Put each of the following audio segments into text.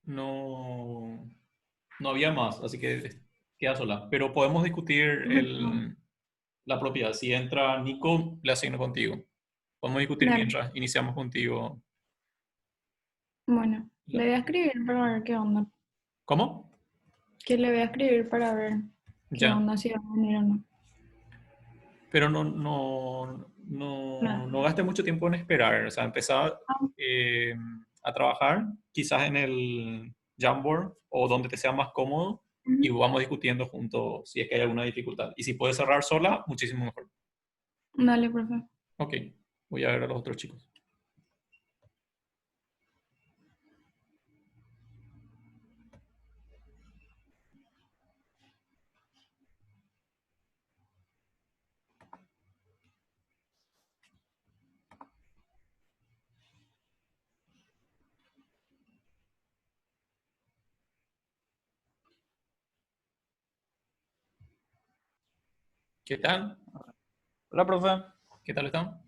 no, no había más, así que queda sola. Pero podemos discutir Ujú. la propiedad. Si entra Nico, le asigno contigo. Podemos discutir Dale. mientras iniciamos contigo. Bueno, la- le voy a escribir para ver qué onda. ¿Cómo? Que le voy a escribir para ver qué Ya. onda, si va a venir o no. Pero no Nada. gaste mucho tiempo en esperar. O sea, empezar Ah, eh, a trabajar quizás en el Jamboard o donde te sea más cómodo y ujú. vamos discutiendo juntos si es que hay alguna dificultad. Y si puedes cerrar sola, muchísimo mejor. Dale, profe. Ok, voy a ver a los otros chicos. ¿Qué tal? Hola, profe. ¿Qué tal están?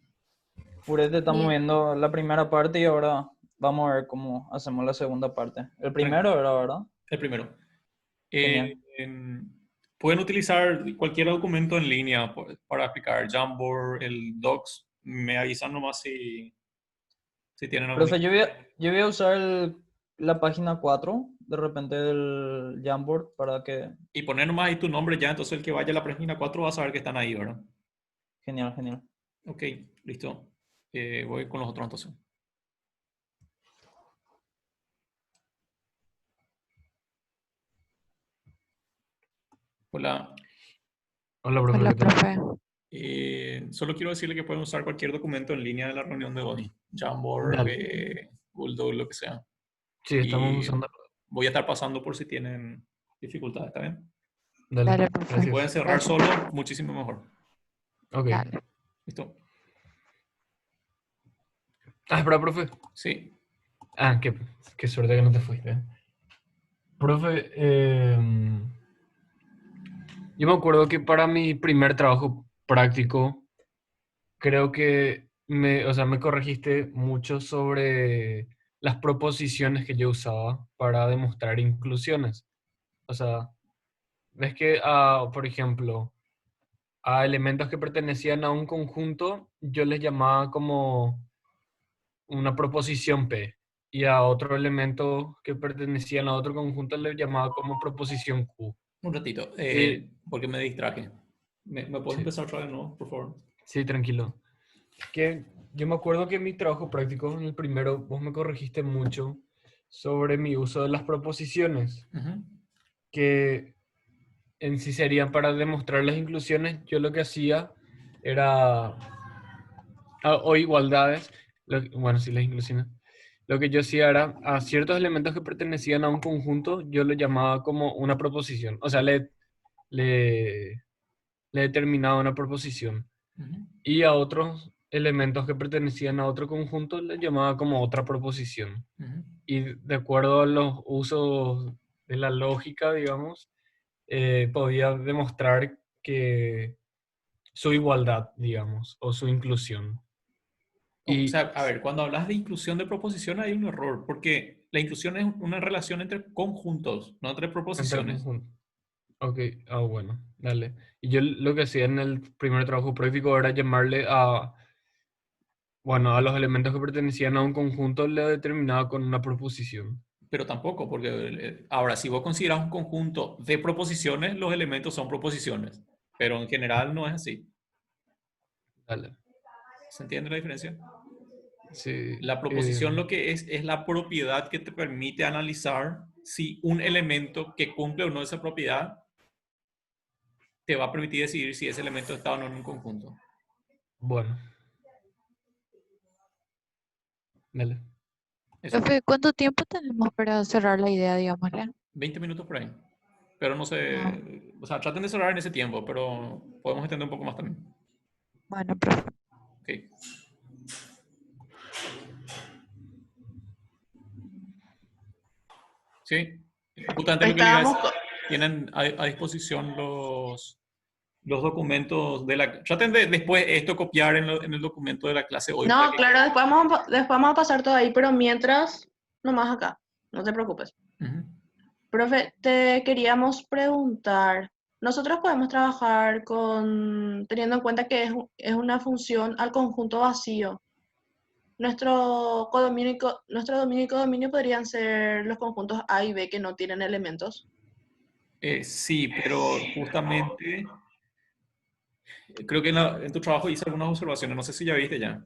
Purete, estamos Bien. viendo la primera parte y ahora vamos a ver cómo hacemos la segunda parte. El Tranquilo. primero era, ¿verdad? El primero. Genial. Pueden utilizar cualquier documento en línea para explicar Jamboard, el Docs. Me avisan nomás si tienen algún Profe, dificultad. yo voy a usar la página 4 de repente del Jamboard para que... Y poner nomás ahí tu nombre ya, entonces el que vaya a la página 4 va a saber que están ahí, ¿verdad? Genial, genial. Ok, listo. Voy con los otros entonces. Hola. Hola, profe, Hola, ¿qué tal? profe. Solo quiero decirle que pueden usar cualquier documento en línea de la reunión de hoy. Jamboard, Dale. Google Doc, lo que sea. Sí, estamos Y usando. voy a estar pasando por si tienen dificultades, ¿está bien? Dale, Dale, profe. Si pueden gracias. cerrar Gracias. solo, muchísimo mejor. Ok. Dale. ¿Listo? Ah, espera, profe. Sí. Ah, qué suerte que no te fuiste. Profe, yo me acuerdo que para mi primer trabajo práctico, creo que o sea, me corregiste mucho sobre las proposiciones que yo usaba para demostrar inclusiones. O sea, ves que, por ejemplo, a elementos que pertenecían a un conjunto, yo les llamaba como una proposición P, y a otro elemento que pertenecía a otro conjunto les llamaba como proposición Q. Un ratito, Y, porque me distraje. ¿Me puedes sí, empezar otra vez, no? Por favor. sí, tranquilo. Que yo me acuerdo que en mi trabajo práctico, en el primero, vos me corregiste mucho sobre mi uso de las proposiciones, Ujú. que en sí serían para demostrar las inclusiones. Yo lo que hacía era, o igualdades, bueno, sí, las inclusiones. Lo que yo hacía era, a ciertos elementos que pertenecían a un conjunto, yo lo llamaba como una proposición. O sea, le, le determinaba una proposición. Ujú. Y a otros elementos que pertenecían a otro conjunto, le llamaba como otra proposición. Ujú. Y de acuerdo a los usos de la lógica, digamos, podía demostrar que su igualdad, digamos, o su inclusión. O Y sea, a ver, cuando hablas de inclusión de proposición hay un error, porque la inclusión es una relación entre conjuntos, no entre entre proposiciones. conjuntos. Ok, bueno, dale. Y yo lo que hacía en el primer trabajo práctico era llamarle bueno, a los elementos que pertenecían a un conjunto le determinaba con una proposición. Pero tampoco, porque ahora, si vos consideras un conjunto de proposiciones, los elementos son proposiciones. Pero en general no es así. Dale. ¿Se entiende la diferencia? Sí. La proposición lo que es la propiedad que te permite analizar si un elemento que cumple o no esa propiedad te va a permitir decidir si ese elemento está o no en un conjunto. Bueno, dale. Eso. Profe, ¿cuánto tiempo tenemos para cerrar la idea, digámosle? 20 minutos por ahí. Pero no Ah, sé, o sea, traten de cerrar en ese tiempo, pero podemos extender un poco más también. bueno, profe. Ok. Sí, justamente lo que les iba a Estábamos, decir. Tienen a disposición los documentos de la... Traten de después esto copiar en el documento de la clase hoy para no, que claro, después vamos a pasar todo ahí, pero mientras, nomás acá, no te preocupes. Ujú. Profe, te queríamos preguntar, nosotros podemos trabajar teniendo en cuenta que es una función al conjunto vacío. Nuestro dominio y codominio podrían ser los conjuntos A y B que no tienen elementos. Sí, pero justamente creo que en tu trabajo hice algunas observaciones, no sé si ya viste ya.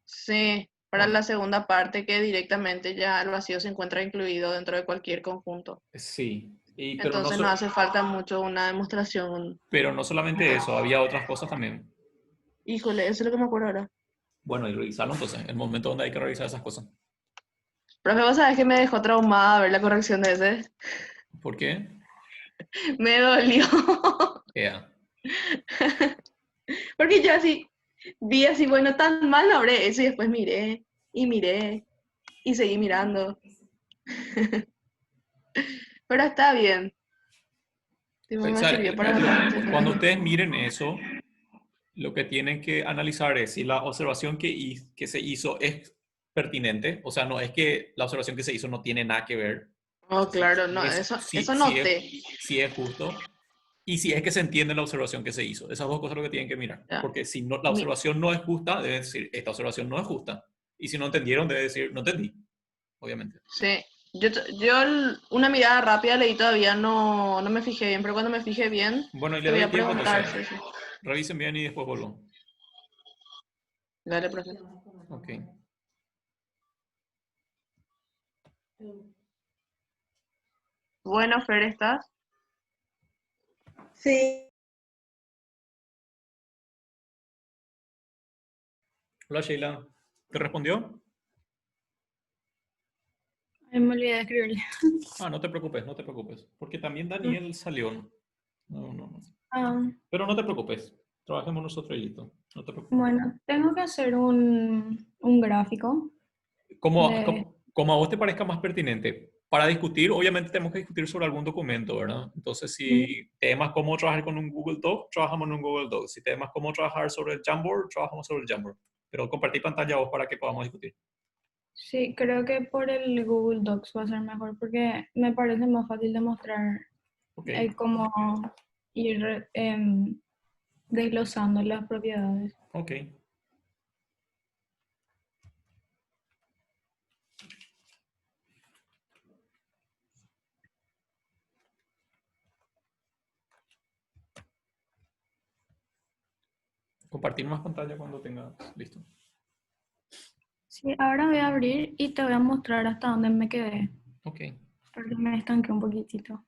Sí, para Bueno, la segunda parte que directamente ya el vacío se encuentra incluido dentro de cualquier conjunto. sí, Entonces no hace falta mucho una demostración. pero no solamente eso, había otras cosas también. Híjole, eso es lo que me acuerdo ahora. Bueno, y revisarlo entonces, el momento donde hay que revisar esas cosas. Profe, vos sabés que me dejó traumada ver la corrección de ese. ¿Por qué? Me dolió. Ea. Porque yo así, vi así, bueno, tan mal no habré eso y después miré y seguí mirando. Pero está bien. Tipo, O me sea, sirvió para bastante. cuando ustedes miren eso, lo que tienen que analizar es si la observación que se hizo es pertinente, o sea, no es que la observación que se hizo no tiene nada que ver, o Oh, sea, claro, no, eso noté. si es justo, y si es que se entiende la observación que se hizo. Esas dos cosas son lo que tienen que mirar, Ya. porque si no, la Mi- observación no es justa, deben decir, esta observación no es justa, y si no entendieron, debe decir, no entendí, obviamente. Sí, una mirada rápida leí todavía, no me fijé bien, pero cuando me fijé bien, Bueno, y le te voy doy a tiempo preguntar. entonces, Sí, sí. revisen bien y después vuelvo. Dale, profe. Ok. Bueno, Fer, ¿estás? Sí. Hola Sheila, ¿te respondió? Ay, me olvidé de escribirle. Ah, no te preocupes, no te preocupes. Porque también Daniel salió. No, no, no. Ah, Pero no te preocupes. Trabajemos nosotros y listo. No te preocupes. bueno, tengo que hacer un gráfico de... Como a vos te parezca más pertinente. Para discutir, obviamente tenemos que discutir sobre algún documento, ¿verdad? Entonces, Mm, si temas cómo trabajar con un Google Doc, trabajamos en un Google Doc. Si temas cómo trabajar sobre el Jamboard, trabajamos sobre el Jamboard. Pero compartí pantalla vos para que podamos discutir. sí, creo que por el Google Docs va a ser mejor porque me parece más fácil de mostrar Ok. cómo ir desglosando las propiedades. Ok. Compartir más pantalla cuando tengas listo. Sí, ahora voy a abrir y te voy a mostrar hasta dónde me quedé, Ok. porque me estanqué un poquitito.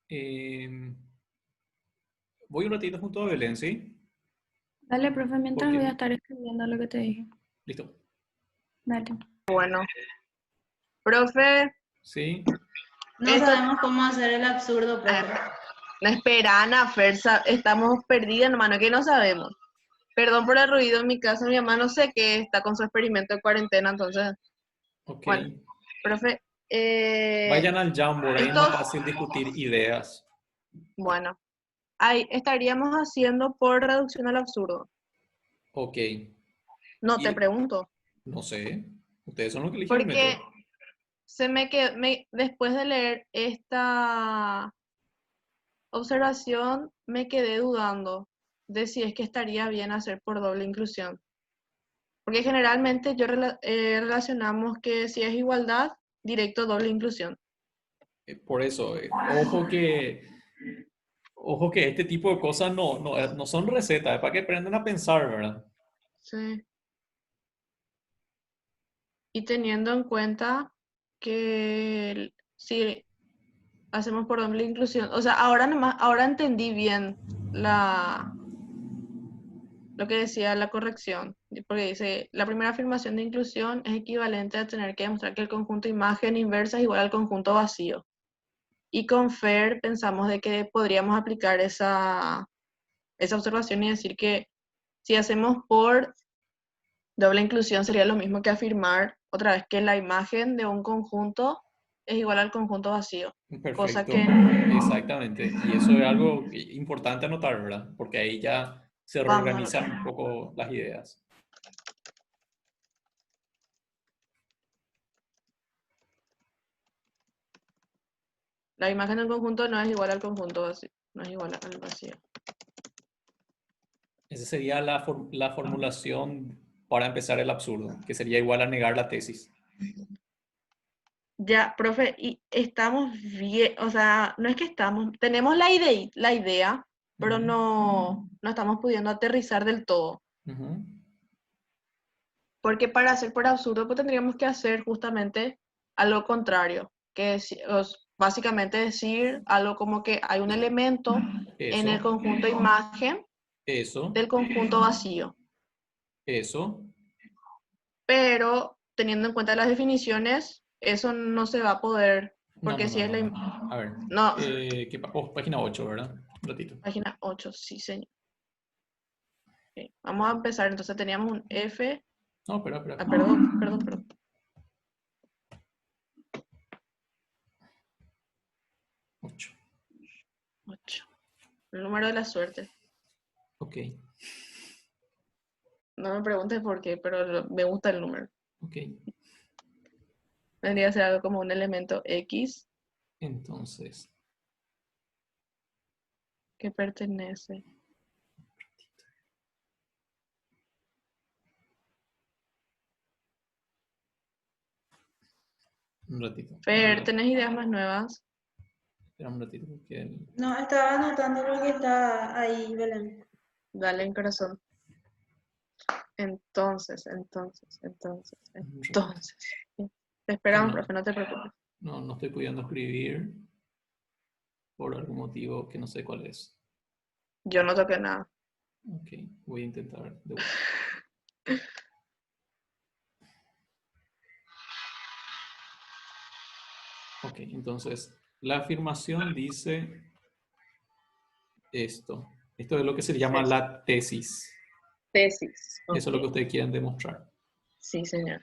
Eh, voy un ratito junto a Belén, ¿sí? Dale, profe, mientras Porque, voy a estar escribiendo lo que te dije. listo. Dale. Bueno, profe, ¿Sí? No esto, sabemos cómo hacer el absurdo, profe. la esperana, Fer, estamos perdidas, hermano, que no sabemos. Perdón por el ruido en mi casa, mi mamá no sé qué está con su experimento de cuarentena, entonces, Ok. bueno, profe, Vayan al Jamboard, ahí es más estos, fácil discutir ideas. bueno, ahí estaríamos haciendo por reducción al absurdo. Ok. No te Y pregunto, no sé, ustedes son los que eligen el porque método. se me quedó, después de leer observación me quedé dudando de si es que estaría bien hacer por doble inclusión. Porque generalmente relacionamos que si es igualdad, directo doble inclusión. Por eso, ojo que este tipo de cosas no son recetas, es para que aprendan a pensar, ¿verdad? Sí. Y teniendo en cuenta que si hacemos por doble inclusión, o sea, ahora entendí bien lo que decía la corrección, porque dice, la primera afirmación de inclusión es equivalente a tener que demostrar que el conjunto imagen inversa es igual al conjunto vacío. Y con FAIR pensamos de que podríamos aplicar esa observación y decir que si hacemos por doble inclusión sería lo mismo que afirmar otra vez que la imagen de un conjunto es igual al conjunto vacío. Cosa Perfecto, que exactamente. Y eso es algo importante anotar, ¿verdad? Porque ahí ya se vamos a reorganizan anotar. un poco las ideas. La imagen del conjunto no es igual al conjunto vacío. No es igual al vacío. Esa sería la formulación para empezar el absurdo, que sería igual a negar la tesis. Ya, profe, y estamos bien, o sea, no es que tenemos la idea, pero Ujú, no estamos pudiendo aterrizar del todo. ujú. Porque para hacer por absurdo, pues tendríamos que hacer justamente algo contrario, que es básicamente decir algo como que hay un elemento en el Eso, conjunto imagen eso, del conjunto vacío. eso. Pero teniendo en cuenta las definiciones, eso no se va a poder, No, porque no, si no, es no, no. A ver, no, página 8, ¿verdad? Un ratito. página 8, sí, señor. Ok, vamos a empezar, entonces teníamos un F, No, espera. perdón. 8. 8. El número de la suerte. Ok, No me preguntes por qué, pero me gusta el número. ok. Tendría que ser algo como un elemento X Entonces, que pertenece. un ratito. Fer, ¿tenés ideas más nuevas? Espera un ratito porque No, estaba anotando lo que está ahí, Belén. Dale en corazón. Entonces. un ratito. Te esperamos, No, profe, no te preocupes. no estoy pudiendo escribir por algún motivo que no sé cuál es. Yo no toqué nada. Ok, voy a intentar de vuelta. Ok, entonces la afirmación dice esto. Esto es lo que se llama la tesis. Tesis. Eso es lo que Ok. ustedes quieren demostrar. Sí, señor.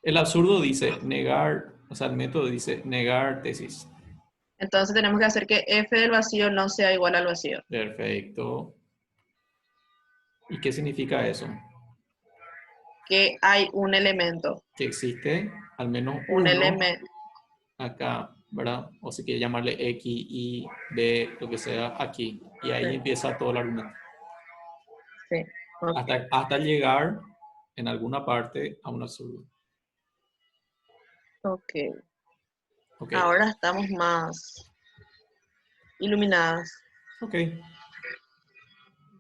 El absurdo dice negar, o sea, el método dice negar tesis. Entonces tenemos que hacer que F del vacío no sea igual al vacío. Perfecto. ¿Y qué significa eso? Que hay un elemento. Que existe al menos Un uno elemento. acá, ¿verdad? O si quiere llamarle X, Y, B, lo que sea aquí. Y ahí Sí, empieza todo el argumento. sí. Ok. Hasta llegar en alguna parte a un absurdo. Ok. Ok, Ahora estamos más iluminadas. ok.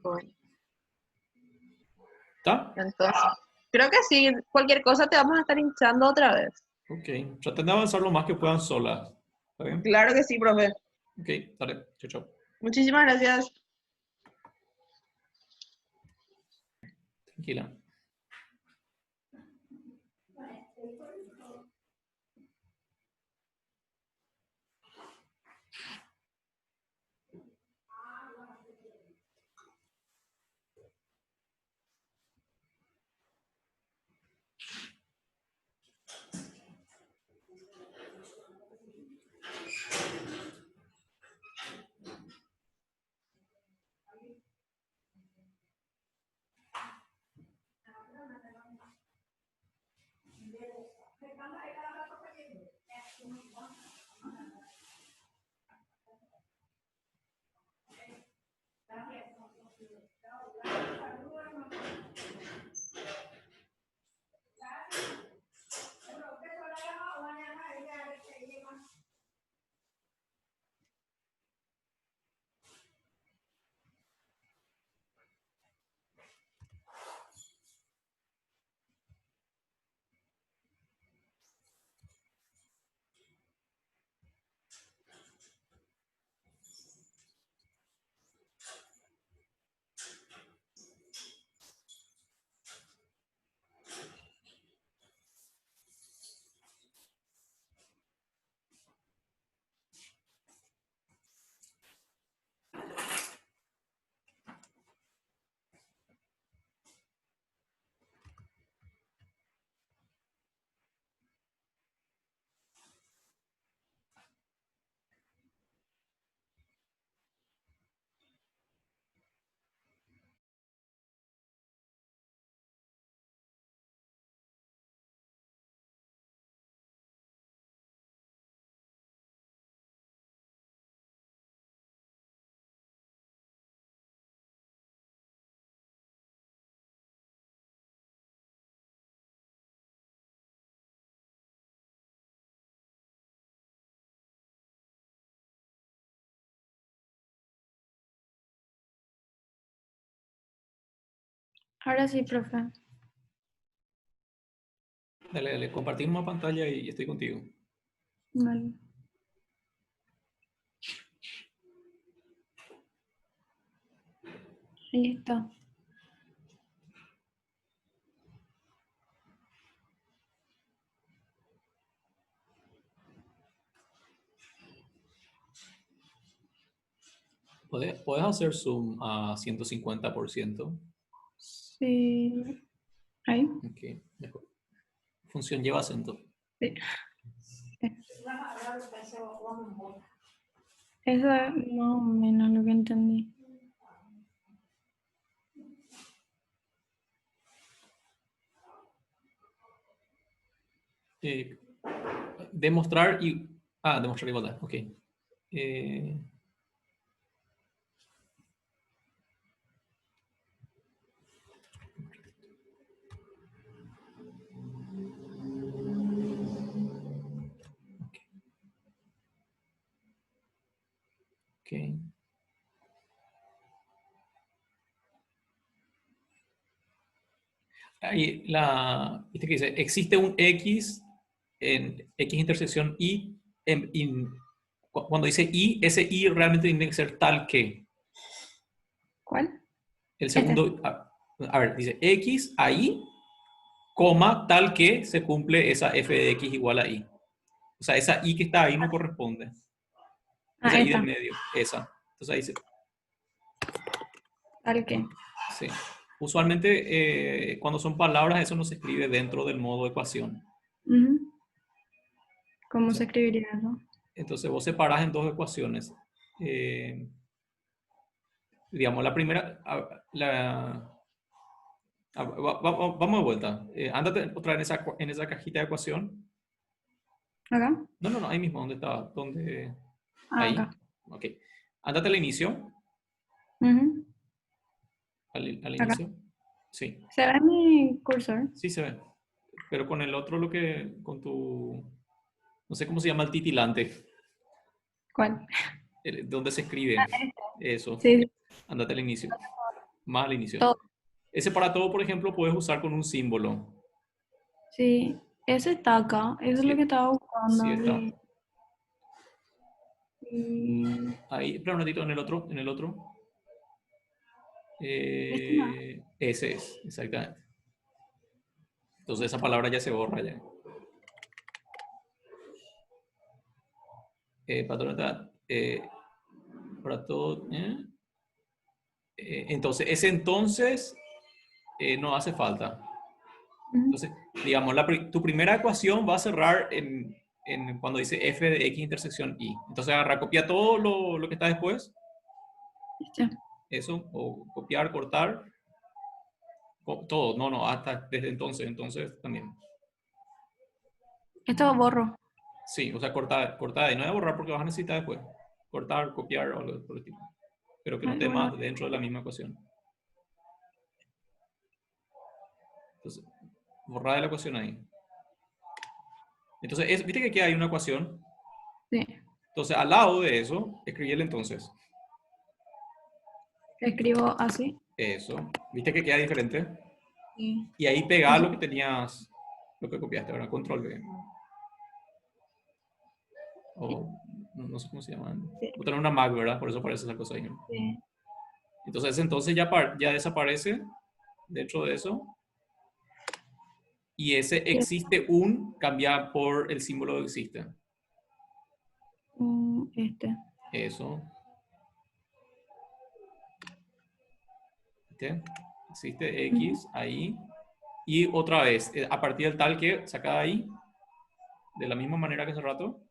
Bueno, ¿Está? entonces, creo que sí. Cualquier cosa te vamos a estar hinchando otra vez. Ok. Traten de avanzar lo más que puedan solas. ¿Está bien? Claro que sí, profe. Ok, dale. Chao, chao. Muchísimas gracias. Tranquila. Ahora sí, profe. Dale, dale, compartimos pantalla y estoy contigo. Vale. Ahí está. ¿Puedes hacer zoom a 150%? Sí. Ahí. Ok, mejor. Función lleva acento. Sí. Eso es más o menos lo que entendí. Eh, demostrar y... Ah, demostrar igualdad, ok. Ok. Ahí viste que dice, existe un X en X intersección Y. Cuando dice Y, ese Y realmente tiene que ser tal que. ¿Cuál? El segundo, a ver, dice X a Y, coma, tal que se cumple esa f de X igual a Y. O sea, esa Y que está ahí no corresponde. Esa Ah, Y del esta. medio, esa. Entonces ahí dice, Tal que. sí. Usualmente cuando son palabras eso no se escribe dentro del modo ecuación. Ujú. ¿Cómo O se sea, escribiría eso? entonces vos separás en dos ecuaciones. Digamos, la primera, vamos de vuelta. Ándate otra vez en esa cajita de ecuación. ¿Acá? No, ahí mismo, ¿dónde está? ¿Dónde? Ah, Ahí. acá. Ok. Ándate al inicio. Ujú. Al Acá. inicio. Sí, ¿Se ve mi cursor? sí se ve. Pero con el otro, con no sé cómo se llama el titilante, ¿Cuál? donde se escribe. Eso. Sí, Ándate al inicio. Más al inicio. todo. Ese para todo, por ejemplo, puedes usar con un símbolo. Sí, ese está acá. Eso es Sí, lo que estaba sí buscando. está. Y Ahí, espera un ratito, en el otro, en el otro. este no. Ese es, exactamente. Entonces esa palabra ya se borra ya. Patrón, para todo. Entonces, ese entonces no hace falta. Ujú. Entonces, digamos, tu primera ecuación va a cerrar en cuando dice f de x intersección y. Entonces, agarra, copia todo lo que está después. Este. Eso, o copiar, cortar. Todo, no, hasta desde entonces también. Esto borro. Sí, o sea, cortar y no voy a borrar porque vas a necesitar después. Cortar, copiar o algo por el tipo. Pero que no Ay, esté bueno. más dentro de la misma ecuación. Entonces, borrar la ecuación ahí. Entonces, viste que aquí hay una ecuación. Sí. Entonces, al lado de eso, escribí el entonces. Escribo así. Eso. ¿Viste que queda diferente? Sí. Y ahí pegá lo que tenías, lo que copiaste, ¿verdad? Control V. O no sé cómo se llaman. Sí. Vos tenés una Mac, ¿verdad? Por eso aparece esa cosa ahí, ¿no? Sí. Entonces ya desaparece dentro de eso. Y ese existe cambia por el símbolo de existe. Este. Eso. ¿Viste? Existe X ahí. Y otra vez, a partir del tal que saca ahí, de la misma manera que hace rato.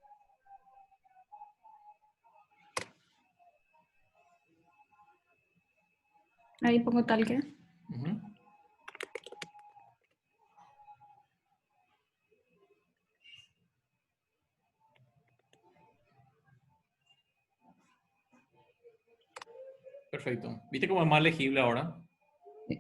Ahí pongo tal que. Ujú. Perfecto. ¿Viste cómo es más legible ahora? Sí.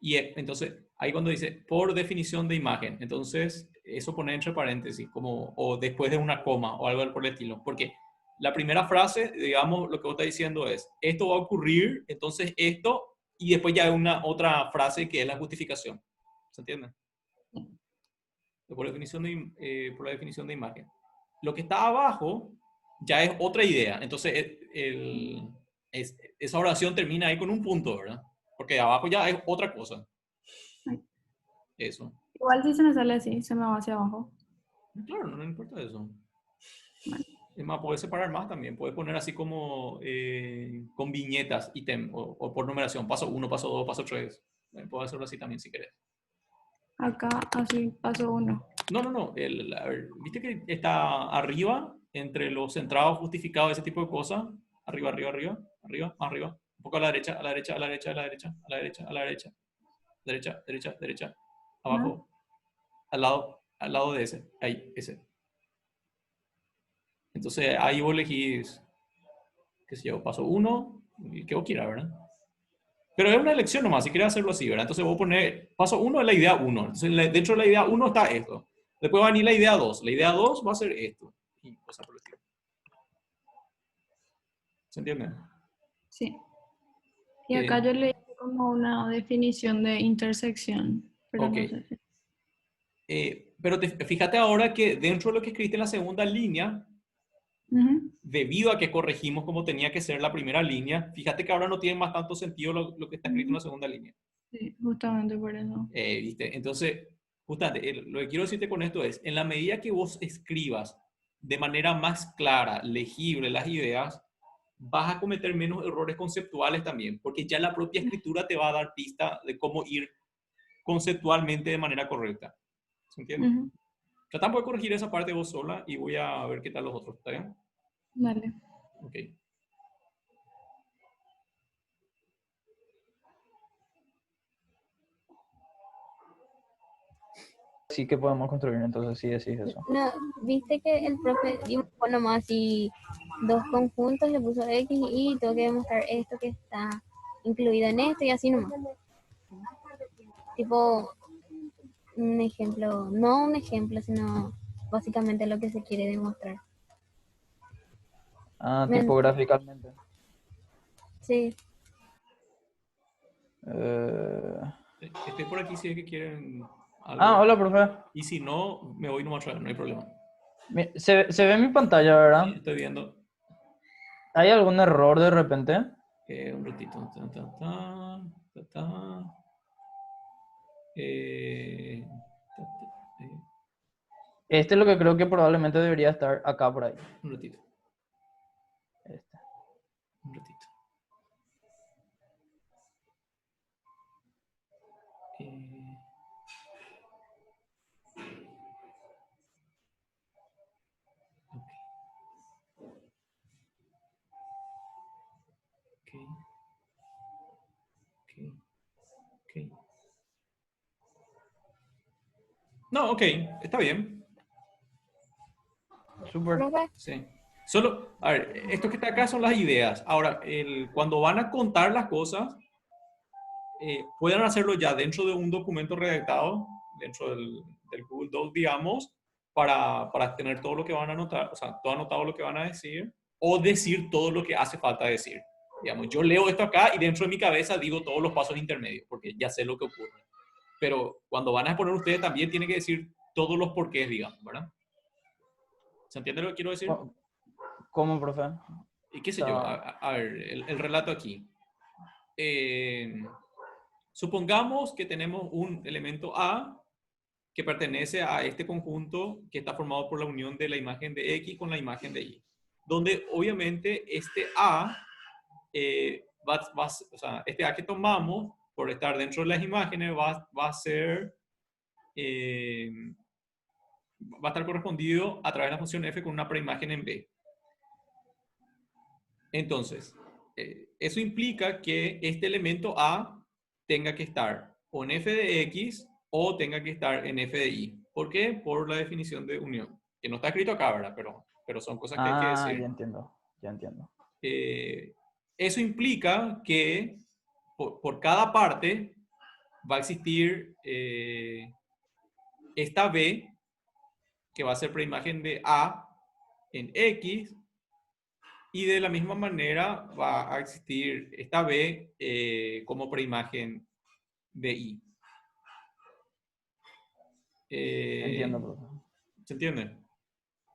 Y entonces, ahí cuando dice por definición de imagen, entonces eso pone entre paréntesis, como, o después de una coma o algo por el estilo. Porque la primera frase, digamos, lo que vos estás diciendo es, esto va a ocurrir, entonces esto y después ya hay una otra frase que es la justificación. ¿Se entiende? Por la definición de imagen. Lo que está abajo ya es otra idea. Entonces, esa oración termina ahí con un punto, ¿verdad? Porque abajo ya es otra cosa. Eso. Igual si se me sale así, se me va hacia abajo. Claro, no importa eso. Bueno. Es más, puedes separar más también. Puedes poner así como con viñetas, ítem, o por numeración. Paso 1, paso 2, paso 3. Puedes hacerlo así también si querés. Acá, así, paso 1. No. A ver, ¿viste que está arriba, entre los centrados, justificados, ese tipo de cosas? Arriba, más arriba. Un poco a la derecha, a la derecha, a la derecha, a la derecha, a la derecha, a la derecha. Derecha, derecha, derecha. Abajo. Al lado de ese. Ahí, ese. Entonces ahí vos elegís, qué sé yo, paso 1, y que vos quieras, ¿verdad? Pero es una elección nomás, si quieres hacerlo así, ¿verdad? Entonces vos poner, paso 1 es la idea 1. Entonces dentro de la idea 1 está esto. Después va a venir la idea 2. La idea 2 va a ser esto. Y cosas por el estilo. ¿Se entiende? Sí. Y acá yo le hice como una definición de intersección. Pero Ok. no sé si- Pero fíjate ahora que dentro de lo que escribiste en la segunda línea, Ujú. debido a que corregimos como tenía que ser la primera línea, fíjate que ahora no tiene más tanto sentido lo que está escrito en la segunda línea. Sí, justamente por eso. ¿Viste? Entonces, justamente, lo que quiero decirte con esto es, en la medida que vos escribas de manera más clara, legible las ideas, vas a cometer menos errores conceptuales también, porque ya la propia escritura te va a dar pista de cómo ir conceptualmente de manera correcta. ¿Se entiende? Ujú. Tratamos de corregir esa parte vos sola y voy a ver qué tal los otros. ¿Está bien? Dale. Ok. Sí que podemos construir, entonces sí decís eso. No, viste que el profe dibujó nomás así 2 conjuntos, le puso X y tengo que demostrar esto que está incluido en esto y así nomás. Tipo, un ejemplo, no un ejemplo, sino básicamente lo que se quiere demostrar. Ah, Men- tipográficamente. Sí, Estoy por aquí si es que quieren algo. Ah, hola, profe. Y si no, me voy nomás a traer, no hay problema. Se ve mi pantalla, ¿verdad? Sí, estoy viendo. ¿Hay algún error de repente? Un ratito. Eh, ta, ta, Este es lo que creo que probablemente debería estar acá por ahí. un ratito. Este. Un ratito. Ok. No, ok, está bien. Súper. profe, Sí. Solo, a ver, esto que está acá son las ideas. Ahora, cuando van a contar las cosas, pueden hacerlo ya dentro de un documento redactado, dentro del Google Docs, digamos, para tener todo lo que van a anotar, o sea, todo anotado lo que van a decir, o decir todo lo que hace falta decir. Digamos, yo leo esto acá y dentro de mi cabeza digo todos los pasos intermedios, porque ya sé lo que ocurre. Pero cuando van a exponer ustedes también tienen que decir todos los porqués, digamos, ¿verdad? ¿Se entiende lo que quiero decir? ¿Cómo, profe? Y qué sé yo, a ver, el relato aquí. Supongamos que tenemos un elemento A que pertenece a este conjunto que está formado por la unión de la imagen de X con la imagen de Y, donde obviamente este A, o sea, este A que tomamos, por estar dentro de las imágenes, va a ser, va a estar correspondido a través de la función f con una preimagen en B. Entonces, eso implica que este elemento A tenga que estar o en f de x o tenga que estar en f de y. ¿Por qué? Por la definición de unión, que no está escrito acá, ¿verdad? Pero son cosas que hay que decir. Ya entiendo, ya entiendo. Eso implica que por cada parte va a existir esta B, que va a ser preimagen de A en X, Y de la misma manera va a existir esta B como preimagen de I. Entiendo, profe. ¿Se entiende?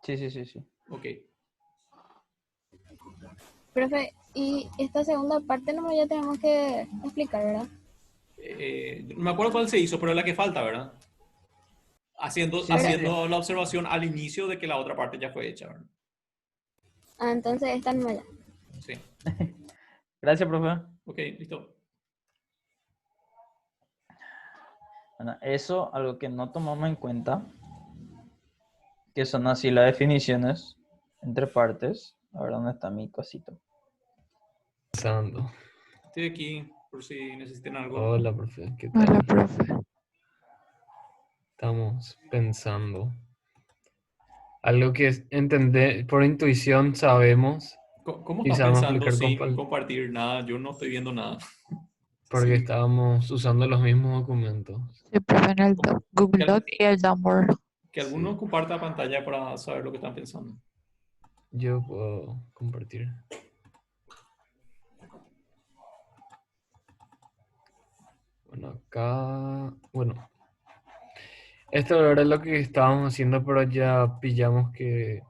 Sí, sí, sí, sí. Ok. Profe, y esta segunda parte nomás ya tenemos que explicar, ¿verdad? No me acuerdo cuál se hizo, pero es la que falta, ¿verdad? Sí, sí, Haciendo la observación al inicio de que la otra parte ya fue hecha, ¿verdad? Ah, entonces esta no ya. Sí. Gracias, profe. Ok, listo. Bueno, eso, algo que no tomamos en cuenta, que son así las definiciones entre partes. A ver dónde está mi cosito. Pensando. Estoy aquí por si necesitan algo. Hola, profe, ¿qué Hola, tal? profe. Estamos pensando. Algo que entender por intuición sabemos ¿Cómo y estás sabemos pensando explicar sin compartir nada? Yo no estoy viendo nada. porque Sí. estábamos usando los mismos documentos. Sí, profe, en el Google Que, Doc y el Jamboard. que Sí. alguno comparta pantalla para saber lo que están pensando. Yo puedo compartir. Bueno, acá... Bueno, esto era lo que estábamos haciendo, pero ya pillamos que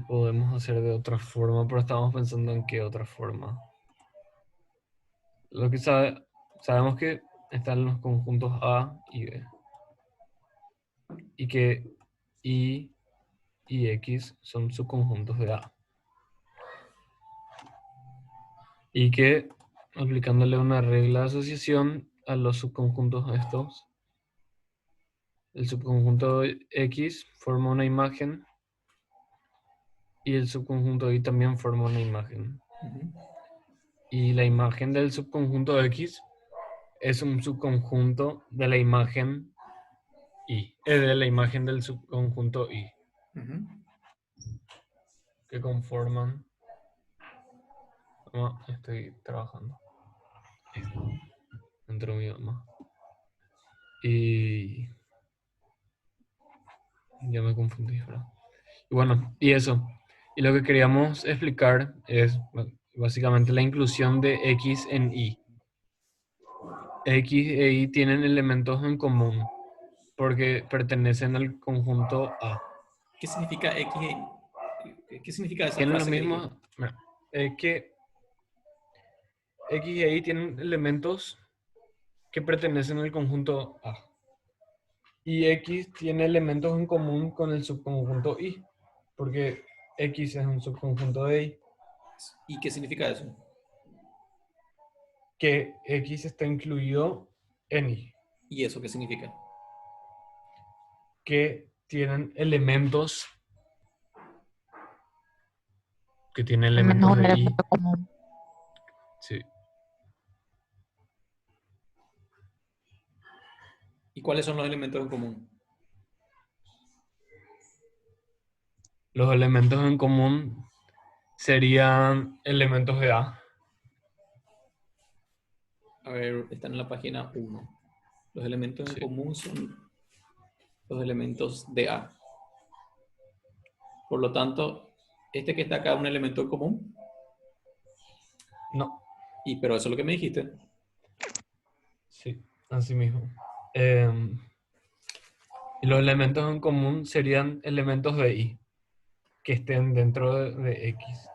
podemos hacer de otra forma, pero estábamos pensando en qué otra forma. Lo que sabemos que están los conjuntos A y B. Y que Y y X son subconjuntos de A. Y que aplicándole una regla de asociación a los subconjuntos estos, el subconjunto X forma una imagen y el subconjunto Y también forma una imagen. Ujú. Y la imagen del subconjunto X es un subconjunto de la imagen Y, de la imagen del subconjunto Y, Ujú. que conforman... No, estoy trabajando. Dentro de mi mamá. Y ya me confundí, ¿verdad? Y bueno, y eso. Y lo que queríamos explicar es básicamente la inclusión de X en Y. X e Y tienen elementos en común porque pertenecen al conjunto A. ¿Qué significa X? ¿Qué significa esa Tienen los frase que dijiste? mismos... mira, que X e Y tienen elementos que pertenecen al conjunto A. Y X tiene elementos en común con el subconjunto Y, porque X es un subconjunto de Y. ¿Y qué significa eso? Que X está incluido en Y, ¿Y eso qué significa? que tienen elementos que tienen Al menos elementos un de Y. elemento común. Sí. ¿Y cuáles son los elementos en común? Los elementos en común serían elementos de A. A ver, están en la página 1. Los elementos en Sí. común son los elementos de A. Por lo tanto, este que está acá es un elemento en común. No, Pero eso es lo que me dijiste. sí, así mismo. Y los elementos en común serían elementos de Y, que estén dentro de X.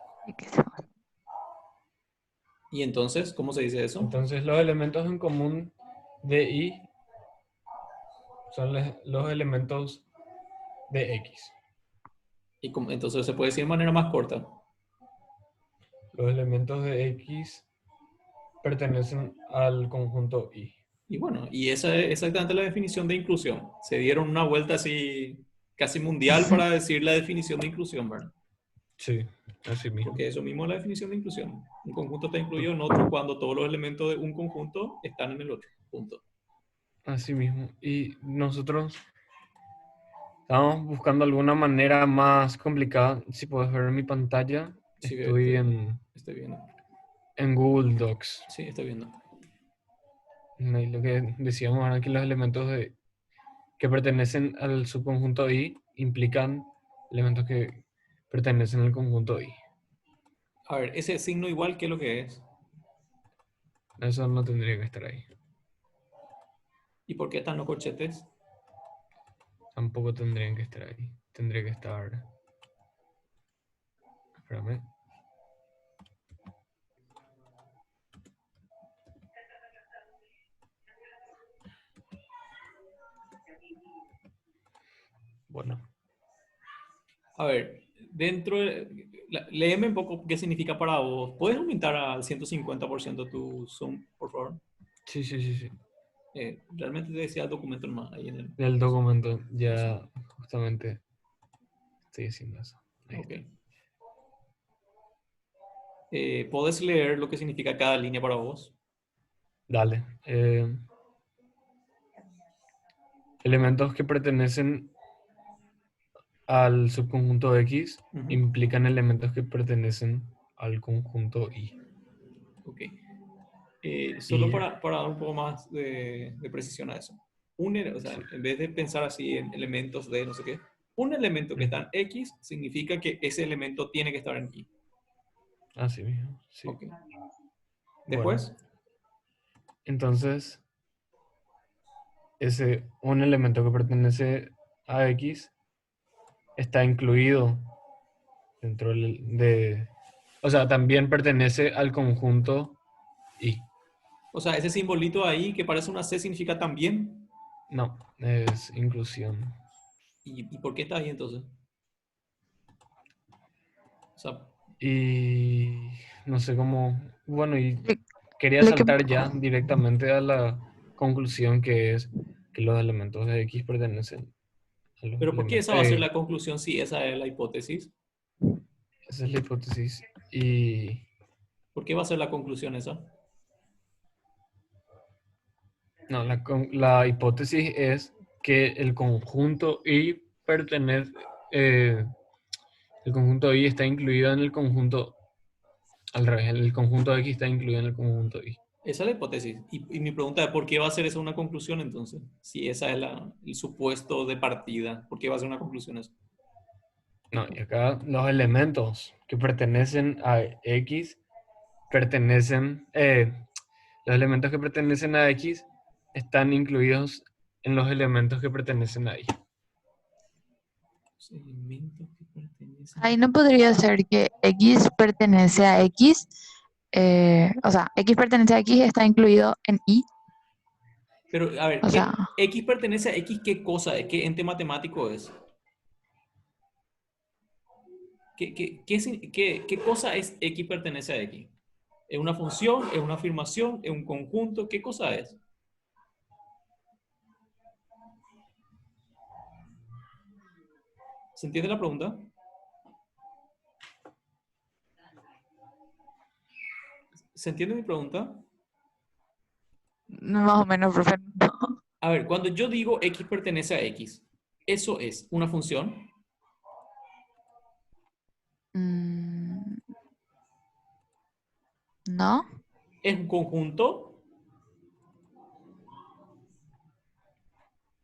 Y entonces, ¿cómo se dice eso? Entonces los elementos en común de Y son los elementos de X. Entonces se puede decir de manera más corta. Los elementos de X pertenecen al conjunto Y. Y bueno, y esa es exactamente la definición de inclusión. Se dieron una vuelta así casi mundial para decir la definición de inclusión, ¿verdad? Sí, así mismo. Porque eso mismo es la definición de inclusión. Un conjunto está incluido en otro cuando todos los elementos de un conjunto están en el otro. Punto. Así mismo. Y nosotros estamos buscando alguna manera más complicada. Si puedes ver mi pantalla, Sí, estoy estoy viendo. en Google Docs. Sí, estoy viendo. Y lo que decíamos era que los elementos que pertenecen al subconjunto I implican elementos que pertenecen al conjunto I. A ver, ese signo igual, ¿qué es lo que es? Eso no tendría que estar ahí. ¿Y por qué están los corchetes? Tampoco tendrían que estar ahí. Tendría que estar... Espérame. Bueno, A ver, léeme un poco qué significa para vos. ¿Puedes aumentar al 150% tu Zoom, por favor? sí, sí, sí, sí. Realmente te decía el documento nomás ahí en el... El documento ya justamente estoy haciendo eso. Ahí Ok. está. ¿Puedes leer lo que significa cada línea para vos? Dale. Elementos que pertenecen al subconjunto X Ujú. implican elementos que pertenecen al conjunto Y. Ok. Solo Y para dar un poco más de precisión a eso. O sea, sí. en vez de pensar así en elementos de no sé qué, un elemento que está en X significa que ese elemento tiene que estar en Y. Así mismo, sí. Ok. Bueno, Después, entonces un elemento que pertenece a X está incluido dentro o sea, también pertenece al conjunto Y. o sea, ese simbolito ahí que parece una C significa también. No, es inclusión. ¿Y por qué está ahí entonces? O sea, Y no sé cómo, bueno, y Le, quería le que- saltar ya directamente a la conclusión que es que los elementos de X pertenecen a los pero ¿por qué elementos. esa va a ser la conclusión si esa es la hipótesis? Esa es la hipótesis. Y ¿Por qué va a ser la conclusión esa? no, la hipótesis es que el conjunto Y pertenece, el conjunto Y está incluido en el conjunto, al revés, el conjunto X está incluido en el conjunto Y. Esa es la hipótesis. Y mi pregunta es, ¿por qué va a ser esa una conclusión entonces? Si esa es el supuesto de partida, ¿por qué va a ser una conclusión eso? No, y acá los elementos que pertenecen a X los elementos que pertenecen a X están incluidos en los elementos que pertenecen a Y. Los elementos que pertenecen. Ahí no podría ser que X pertenece a X, o sea, X pertenece a X está incluido en Y, Pero, a ver, o sea, X pertenece a X, ¿qué cosa es? ¿Qué ente matemático es? ¿Qué cosa es X pertenece a X? ¿Es una función? ¿Es una afirmación? ¿Es un conjunto? ¿Qué cosa es? ¿Se entiende la pregunta? ¿Se entiende mi pregunta? más o menos, profe. No. A ver, cuando yo digo X pertenece a X, ¿eso es una función? Mm, ¿no? ¿Es un conjunto?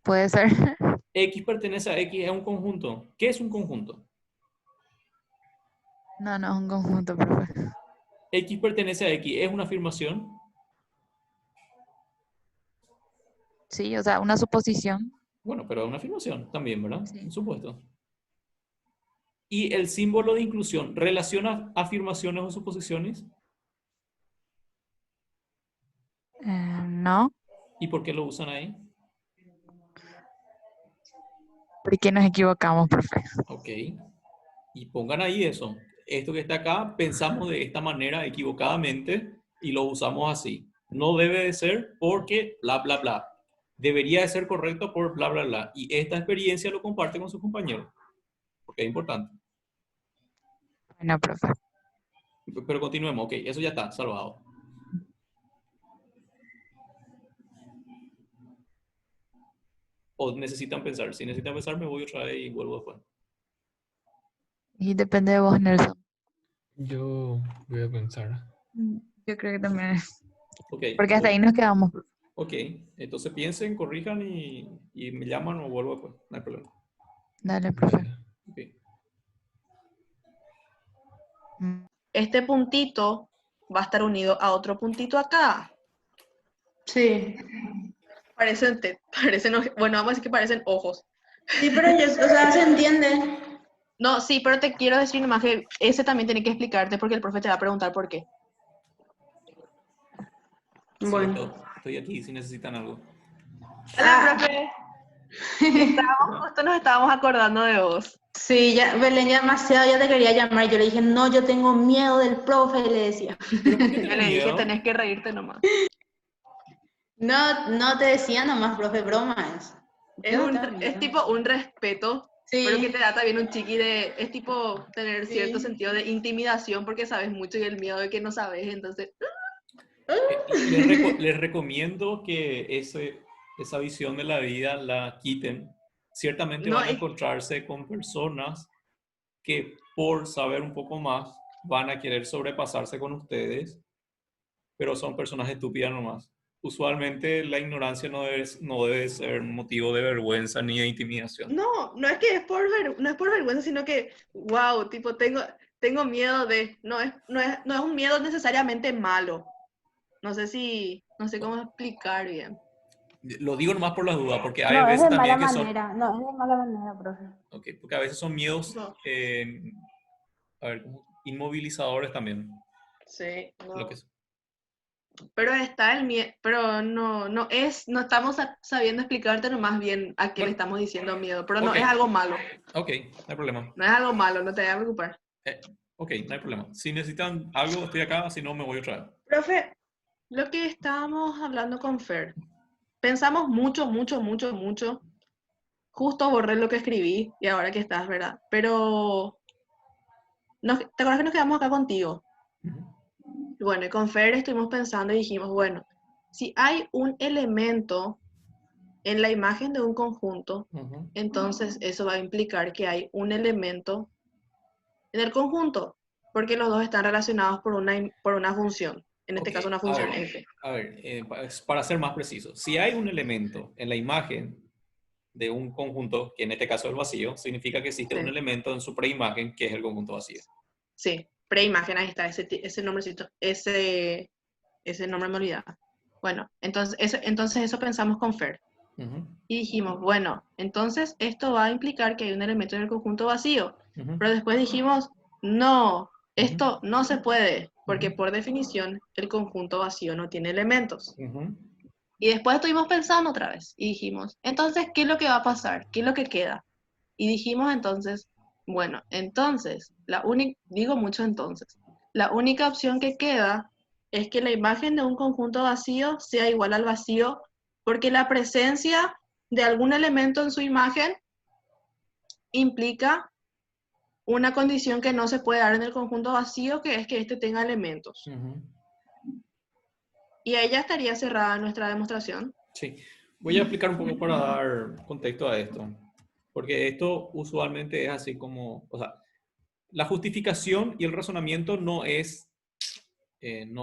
Puede ser. X pertenece a X, es un conjunto. ¿Qué es un conjunto? No, no es un conjunto, profe. X pertenece a X, ¿es una afirmación? Sí, o sea, una suposición. Bueno, pero es una afirmación también, ¿verdad? Sí. Por supuesto. ¿Y el símbolo de inclusión relaciona afirmaciones o suposiciones? No, ¿Y por qué lo usan ahí? porque nos equivocamos, profe. Ok. Y pongan ahí eso. Esto que está acá, pensamos de esta manera equivocadamente y lo usamos así. No debe de ser porque bla, bla, bla. Debería de ser correcto por bla, bla, bla. Y esta experiencia lo comparte con sus compañeros, porque es importante. Bueno, profe. Pero continuemos. Ok, eso ya está, salvado. O necesitan pensar. Si necesitan pensar, me voy otra vez y vuelvo después. Y depende de vos, Nelson. Yo voy a pensar. Yo creo que también. Ok, Porque hasta ahí nos quedamos. Ok, entonces piensen, corrijan y me llaman o vuelvo después, no hay problema. Dale, profe. Ok. Mm, Este puntito va a estar unido a otro puntito acá. Sí. Parecen, bueno, vamos a decir que parecen ojos. Sí, pero yo, o sea, se entiende. No, sí, pero te quiero decir nomás que ese también tiene que explicarte porque el profe te va a preguntar por qué. Sí, Bueno. estoy aquí si necesitan algo. Hola, Ah, profe. Justo nos estábamos acordando de vos. sí, ya, Belén ya demasiado ya te quería llamar. Yo le dije, no, yo tengo miedo del profe, le decía. ¿Pero por qué Yo tenés le dije, miedo? tenés que reírte nomás. No, no te decía nomás, profe, broma es. Yo no tengo Es miedo. tipo un respeto, pero que Sí, te da también un chiqui de, es tipo tener cierto sí. sentido de intimidación porque sabes mucho y el miedo de que no sabes, entonces, Les recomiendo que esa visión de la vida la quiten. Ciertamente no, van a encontrarse con personas que por saber un poco más van a querer sobrepasarse con ustedes, pero son personas estúpidas nomás. Usualmente la ignorancia no debe ser motivo de vergüenza ni de intimidación. no es que no es por vergüenza, sino que, wow, tipo, tengo miedo de, no es un miedo necesariamente malo. No sé cómo explicar bien. Lo digo nomás por las dudas, porque hay No, es veces de mala también que son, manera, no, es de mala manera, profe. okay, porque a veces son miedos No, a ver, inmovilizadores también. sí, Lo no. que es. Pero está el miedo, pero no no estamos sabiendo explicarte nomás bien a qué le Bueno, estamos diciendo miedo, pero no ok, es algo malo, ok, no hay problema. no es algo malo, no te vayas a preocupar. Ok, no hay problema. Si necesitan algo, estoy acá, si no, me voy otra vez. Profe, lo que estábamos hablando con Fer, pensamos mucho, justo borré lo que escribí y ahora que estás, ¿verdad? Pero, ¿te acuerdas que nos quedamos acá contigo? Ujú. Bueno, y con Fer estuvimos pensando y dijimos, bueno, si hay un elemento en la imagen de un conjunto, Ujú. entonces eso va a implicar que hay un elemento en el conjunto, porque los dos están relacionados por una función, en este Ok, caso una a función ver, f. para ser más preciso, si hay un elemento en la imagen de un conjunto, que en este caso es el vacío, significa que existe un Sí, elemento en su preimagen que es el conjunto vacío. sí, preimagen, ahí está, ese nombrecito, ese nombre me olvidaba. Bueno, entonces eso pensamos con Fer. Ujú, Y dijimos, bueno, entonces esto va a implicar que hay un elemento en el conjunto vacío. ujú, Pero después dijimos, no, ujú, esto no se puede, porque ujú, por definición el conjunto vacío no tiene elementos. ujú. Y después estuvimos pensando otra vez y dijimos, entonces, ¿qué es lo que va a pasar? ¿Qué es lo que queda? Y dijimos entonces, bueno, entonces, digo mucho entonces, la única opción que queda es que la imagen de un conjunto vacío sea igual al vacío, porque la presencia de algún elemento en su imagen implica una condición que no se puede dar en el conjunto vacío, que es que éste tenga elementos. Ujú. Y ahí ya estaría cerrada nuestra demostración. Sí, voy a explicar un poco para dar contexto a esto, porque esto usualmente es así como, o sea, la justificación y el razonamiento no es en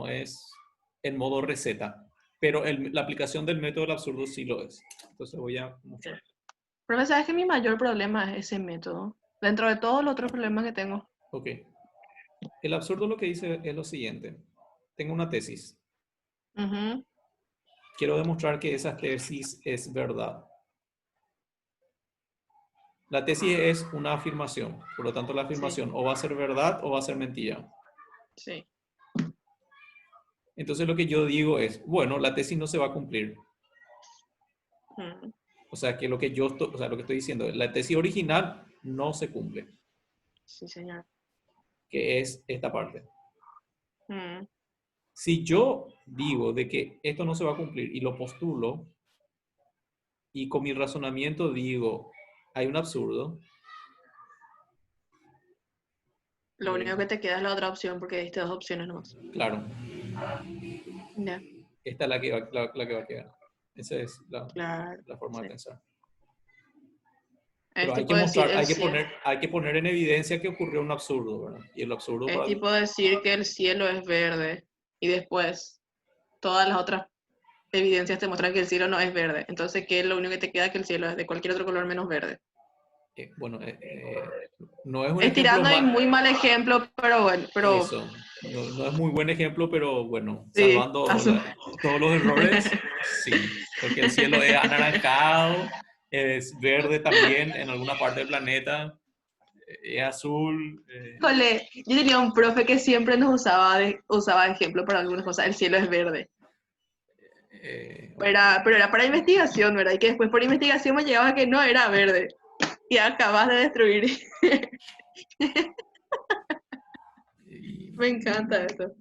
modo receta, pero la aplicación del método del absurdo sí lo es. Entonces voy a mostrar. Pero sabes que mi mayor problema es ese método, dentro de todos los otros problemas que tengo. Ok, el absurdo lo que dice es lo siguiente. Tengo una tesis. Ujú, Quiero demostrar que esa tesis es verdad. La tesis es una afirmación, por lo tanto la sí, afirmación o va a ser verdad o va a ser mentira. sí. Entonces lo que yo digo es, bueno, la tesis no se va a cumplir. Mm, O sea, que lo que o sea, lo que estoy diciendo, la tesis original no se cumple, sí, señor. que es esta parte. Mm, Si yo digo de que esto no se va a cumplir y lo postulo y con mi razonamiento digo, hay un absurdo, lo único que te queda es la otra opción porque diste dos opciones nomás. claro, Ya, esta es la que va a quedar. Esa es claro. la forma de Sí. pensar. Es Pero hay tipo que decir mostrar, el cielo. hay que poner en evidencia que ocurrió un absurdo, ¿verdad? Y el absurdo Es para tipo decir que el cielo es verde y después todas las otras evidencias te muestran que el cielo no es verde. Entonces, ¿qué es lo único que te queda? Que el cielo es de cualquier otro color menos verde. Bueno, no es un ejemplo Estirando y más... muy mal ejemplo, pero bueno, pero Eso, no es muy buen ejemplo, pero bueno, sí, salvando todos los errores, sí, porque el cielo es anaranjado, es verde también en alguna parte del planeta, es azul. Híjole, yo tenía un profe que siempre nos usaba ejemplo para algunas cosas. El cielo es verde. Bueno, Pero era para investigación, ¿verdad? Y que después por investigación me llegaba que no era verde. Y acabas de destruir. y- Me encanta eso.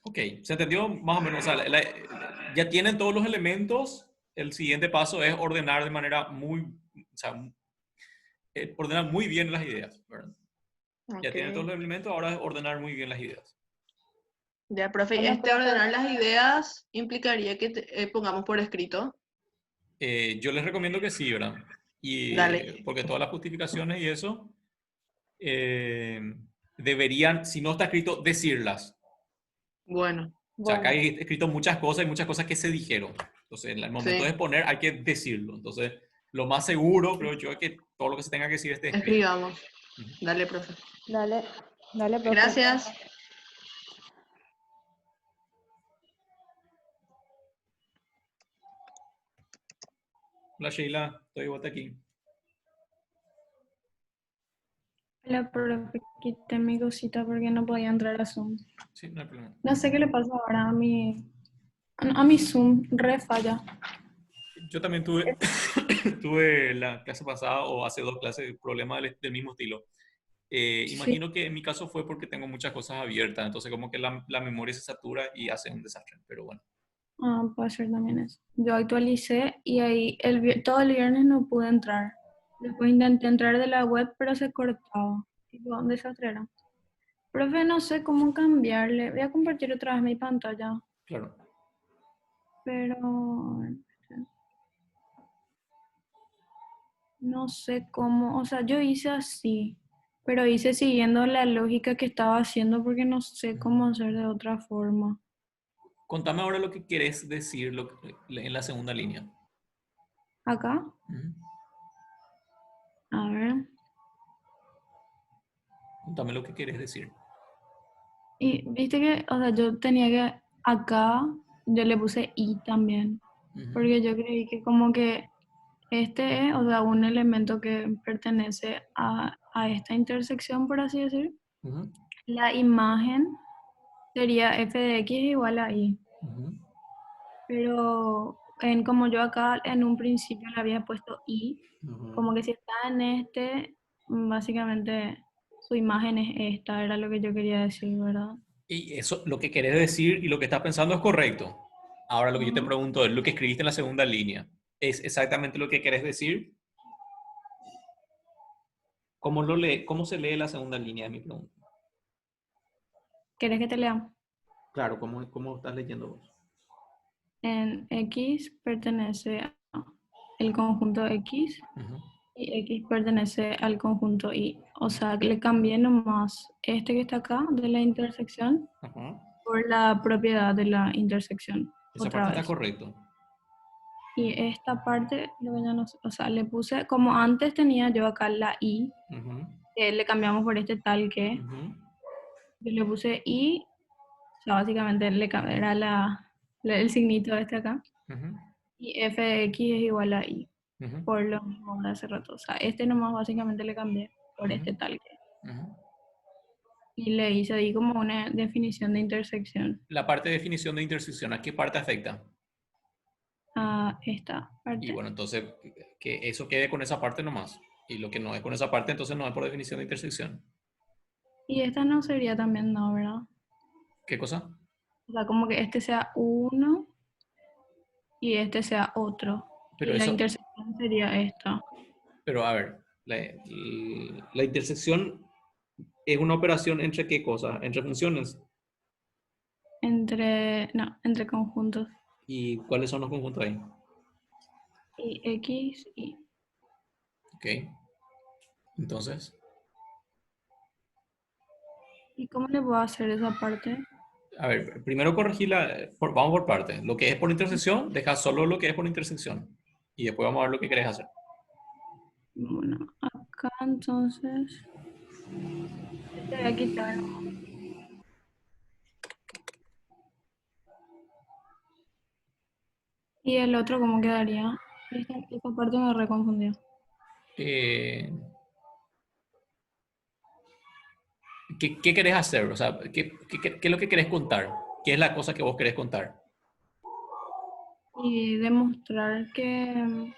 ok, se entendió más o menos, o sea, ya tienen todos los elementos, el siguiente paso es ordenar de manera muy, o sea, ordenar muy bien las ideas, ¿verdad? Ya Ok. tienen todos los elementos, ahora es ordenar muy bien las ideas. Ya, profe, Hola, profe. ordenar las ideas implicaría que pongamos por escrito. Yo les recomiendo que sí, ¿verdad? Y Dale. porque todas las justificaciones y eso eh, deberían, si no está escrito, decirlas. Bueno, O sea, acá Bueno, hay escrito muchas cosas y muchas cosas que se dijeron. Entonces, en el momento de sí, exponer hay que decirlo. Entonces, lo más seguro, creo yo, es que todo lo que se tenga que decir esté escrito. escribamos. Ujú. Dale, profe. dale, dale, profe. Gracias. Hola Sheila, estoy de vuelta aquí. La profe, quité mi cosita porque no podía entrar a Zoom. Sí, no hay problema. No sé qué le pasa ahora a mi Zoom, re falla. Yo también tuve, tuve la clase pasada o hace dos clases problemas del mismo estilo. Sí, Imagino que en mi caso fue porque tengo muchas cosas abiertas, entonces como que la memoria se satura y hace un desastre, pero bueno. puede ser también eso. Yo actualicé y ahí todo el viernes no pude entrar. Después intenté entrar de la web, pero se cortaba. Tipo, un desastre era. Profe, no sé cómo cambiarle. Voy a compartir otra vez mi pantalla, Claro. pero no sé cómo. O sea, yo hice así, pero hice siguiendo la lógica que estaba haciendo porque no sé cómo hacer de otra forma. Contame ahora lo que querés decir en la segunda línea. Acá, Ujú. a ver. Contame lo que querés decir. Y viste que, o sea, yo tenía que, acá, yo le puse I también, Ujú. porque yo creí que como que este es, o sea, un elemento que pertenece a esta intersección, por así decir. Ujú. La imagen sería f de x igual a y. Ujú. Pero como yo acá en un principio le había puesto y, Ujú. como que si está en este, básicamente su imagen es esta, era lo que yo quería decir, ¿verdad? Y eso, lo que querés decir y lo que estás pensando es correcto. Ahora lo que yo te Ujú. pregunto es, lo que escribiste en la segunda línea, ¿es exactamente lo que querés decir? ¿Cómo se lee la segunda línea de mi pregunta? ¿Querés que te lea? Claro, ¿cómo estás leyendo vos? En X pertenece al conjunto X Ujú. y X pertenece al conjunto Y. O sea, le cambié nomás este que está acá de la intersección Ajá. por la propiedad de la intersección Esa otra parte está vez. correcto. Y esta parte, lo que ya no sé, o sea, le puse, como antes tenía yo acá la I, Ujú. que le cambiamos por este tal que, Ujú. yo le puse I, o sea, básicamente era el signito este acá, Ujú. y f de x es igual a I, Ujú. por lo mismo de hace rato. O sea, este nomás básicamente le cambié por Ujú. este tal que. Ujú. Y le hice ahí como una definición de intersección La parte de definición de intersección, ¿a qué parte afecta? a esta Y parte. bueno, entonces que eso quede con esa parte nomás. Y lo que no es con esa parte, entonces no es por definición de intersección. Y esta no sería también no, ¿verdad? ¿Qué cosa? O sea, como que este sea uno y este sea otro. Pero Y la eso, intersección sería esta. pero a ver, la intersección es una operación entre qué cosas, entre funciones. Entre conjuntos. ¿Y cuáles son los conjuntos ahí? Y X y. Ok, entonces, ¿Y cómo le puedo hacer esa parte? A ver, primero corregir vamos por partes. Lo que es por intersección, deja solo lo que es por intersección. Y después vamos a ver lo que querés hacer. Bueno, acá entonces te voy a quitar. ¿Y el otro cómo quedaría? Esta parte me reconfundió. Eh, ¿qué querés hacer? O sea, ¿qué es lo que querés contar? ¿Qué es la cosa que vos querés contar? Y demostrar que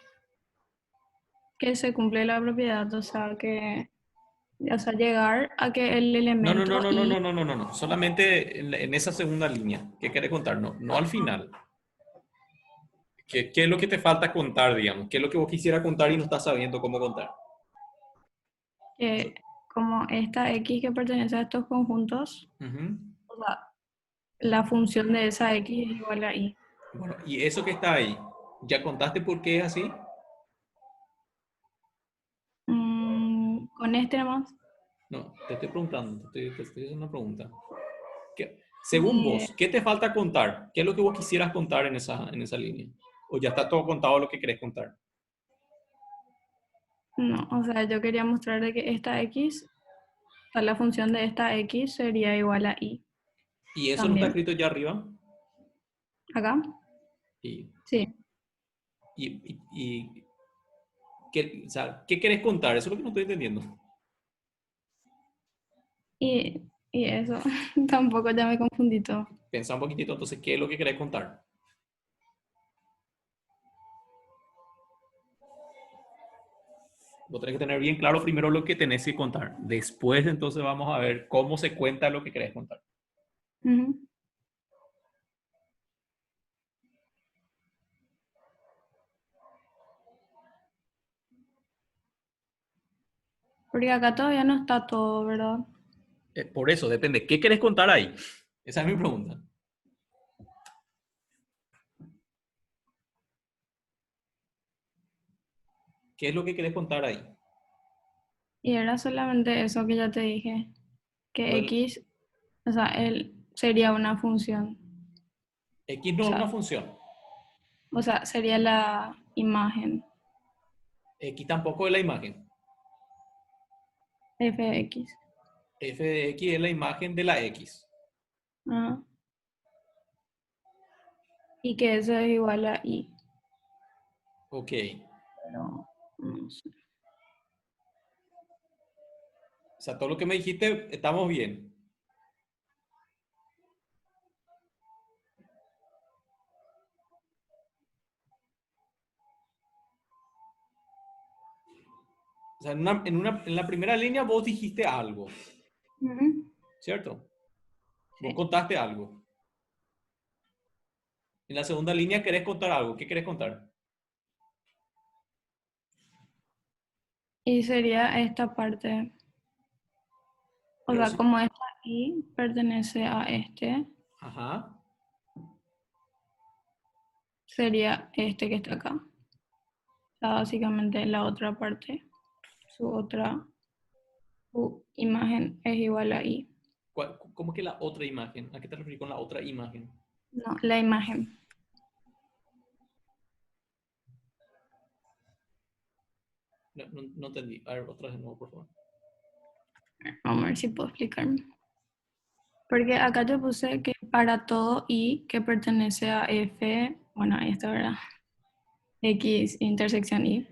se cumple la propiedad, o sea, llegar a que el No, elemento y no. Solamente en esa segunda línea. ¿Qué querés contar? No al final. ¿Qué es lo que te falta contar, digamos? ¿Qué es lo que vos quisieras contar y no estás sabiendo cómo contar? que como esta X que pertenece a estos conjuntos, Ujú. o sea, la función de esa X es igual a Y. Bueno, y eso que está ahí, ¿ya contaste por qué es así? Con este nomás. No, te estoy preguntando, te estoy haciendo una pregunta. Según Eh, vos, ¿qué te falta contar? ¿Qué es lo que vos quisieras contar en esa línea? ¿O ya está todo contado lo que querés contar? no, o sea, yo quería mostrar de que esta X, o sea, la función de esta X sería igual a Y ¿Y eso no está también. escrito ya arriba? ¿Acá? ¿Y, Sí. y qué, o sea, qué querés contar? Eso es lo que no estoy entendiendo. Y eso, tampoco ya me confundí todo. Pensá un poquitito, entonces, ¿qué es lo que querés contar? Vos tenés que tener bien claro primero lo que tenés que contar. Después, entonces, vamos a ver cómo se cuenta lo que querés contar. Ujú. Porque acá todavía no está todo, ¿verdad? Por eso, depende. ¿Qué querés contar ahí? Esa es mi pregunta. ¿Qué es lo que querés contar ahí? Y era solamente eso que ya te dije, que Lo X, o sea, él sería una función. X O no es sea, una función. sería la imagen X tampoco es la imagen. f de X. F de X es la imagen de la X. Ah, y que eso es igual a Y. Ok. Pero no sé. O sea, todo lo que me dijiste, estamos bien. O sea, en la primera línea vos dijiste algo, Ujú. ¿cierto? Vos Sí. contaste algo. En la segunda línea querés contar algo. ¿Qué querés contar? Y sería esta parte. O Pero sea, sí. como esta Y pertenece a este, Ajá. sería este que está acá. O sea, básicamente la otra parte, su imagen es igual a Y. ¿Cómo que la otra imagen? ¿A qué te refieres con la otra imagen? No, la imagen. No entendí. A ver, otra vez de nuevo, por favor. Vamos a ver si puedo explicarme. Porque acá yo puse que para todo Y que pertenece a F, bueno, ahí está, ¿verdad? X intersección Y.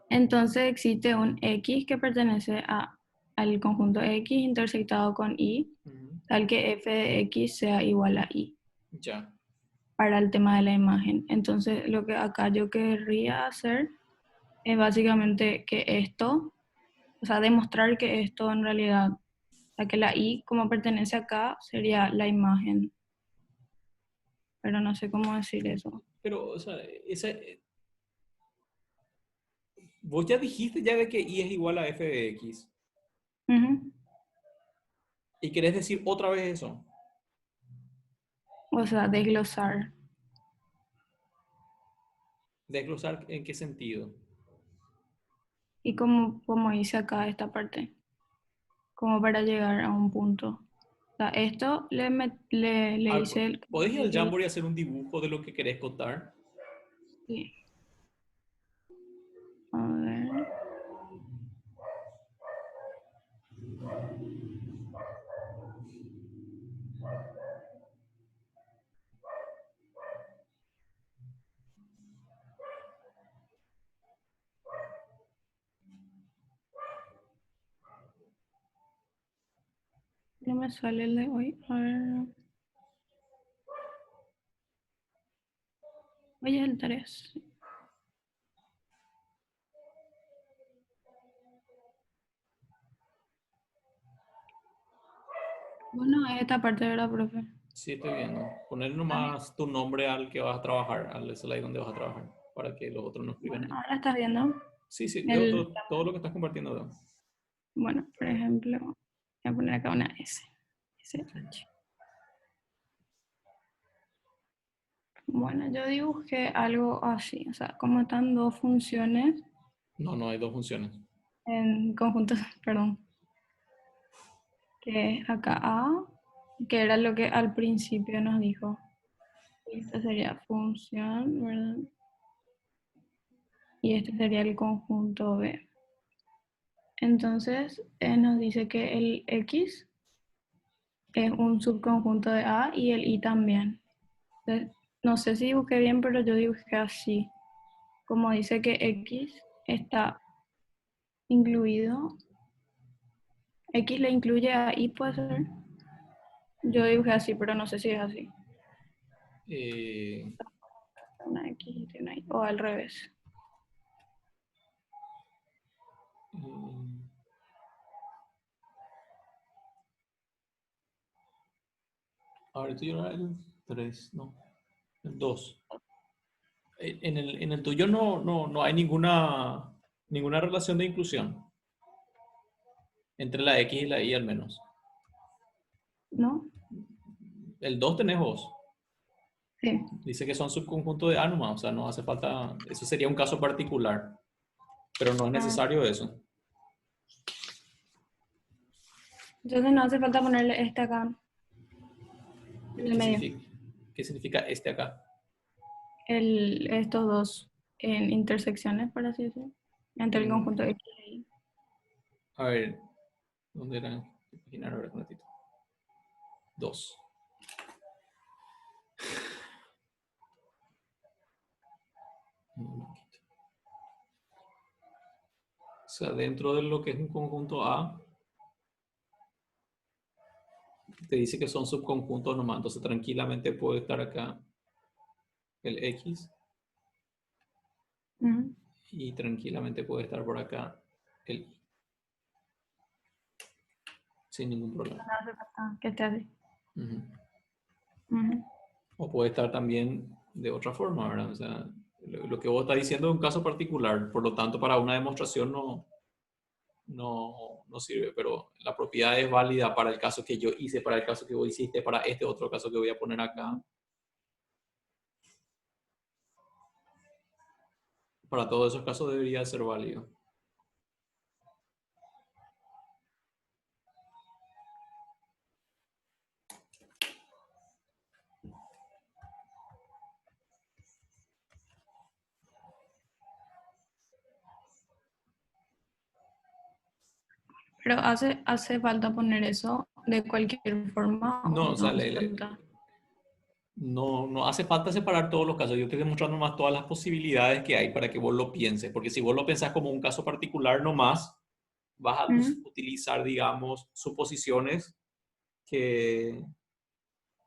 Entonces existe un X que pertenece al conjunto X intersectado con Y, Ujú. tal que F de X sea igual a Y Ya. para el tema de la imagen. Entonces lo que acá yo querría hacer es básicamente que esto, o sea, demostrar que esto en realidad, o sea, que la Y como pertenece acá sería la imagen, pero no sé cómo decir eso. Pero, o sea, vos ya dijiste ya de que Y es igual a F de X. Ujú. ¿Y querés decir otra vez eso? O sea, desglosar. ¿Desglosar en qué sentido? Y como hice acá esta parte, como para llegar a un punto. O sea, esto le A ver, hice el... ¿podés ir al Jamboard y hacer un dibujo de lo que querés contar? Sí. A ver. No me sale el de hoy. A ver. Hoy es el 3. Bueno, es esta parte, ¿verdad, profe? Sí, estoy viendo. Poner nomás tu nombre al que vas a trabajar, al slide donde vas a trabajar, para que los otros no escriban Bueno, ahí. ahora estás viendo. Sí, sí, veo El, todo lo que estás compartiendo. Veo. bueno, por ejemplo, voy a poner acá una S. SH. Bueno, yo dibujé algo así. O sea, como están dos funciones No, no hay dos funciones. en conjuntos, perdón. Que es acá A, que era lo que al principio nos dijo. Esta sería función, ¿verdad? Y este sería el conjunto B. Entonces, nos dice que el X es un subconjunto de A y el Y también. Entonces, no sé si dibujé bien, pero yo dibujé así. Como dice que X está incluido, X le incluye a Y, puede ser. Yo dibujé así, pero no sé si es así. Eh, Una X y una Y, o al revés. mm, a ver, tú era el 3, no, el 2. En el tuyo no hay ninguna relación de inclusión entre la X y la Y al menos. ¿No? El 2 tenés vos. Sí. Dice que son subconjuntos de A nomás, o sea, no hace falta, eso sería un caso particular, pero no es necesario eso. Entonces no hace falta ponerle este acá en el ¿Qué medio. significa, qué significa este acá? Estos dos en intersecciones, por así decirlo, entre el conjunto X y Y. A ver, ¿dónde era? Imaginar ahora un ratito. 2. O sea, dentro de lo que es un conjunto A, te dice que son subconjuntos nomás, entonces tranquilamente puede estar acá el X Ujú. y tranquilamente puede estar por acá el Y, sin ningún problema. No hace falta que esté así. Ujú. Ujú. O puede estar también de otra forma, ¿verdad? O sea, lo que vos estás diciendo es un caso particular, por lo tanto, para una demostración no sirve, pero la propiedad es válida para el caso que yo hice, para el caso que vos hiciste, para este otro caso que voy a poner acá. Para todos esos casos debería ser válido. Pero hace falta poner eso de cualquier forma o No, o no sea, hace falta. no hace falta separar todos los casos. Yo estoy demostrando más todas las posibilidades que hay para que vos lo pienses, porque si vos lo pensás como un caso particular nomás, vas a Ujú. utilizar, digamos, suposiciones que,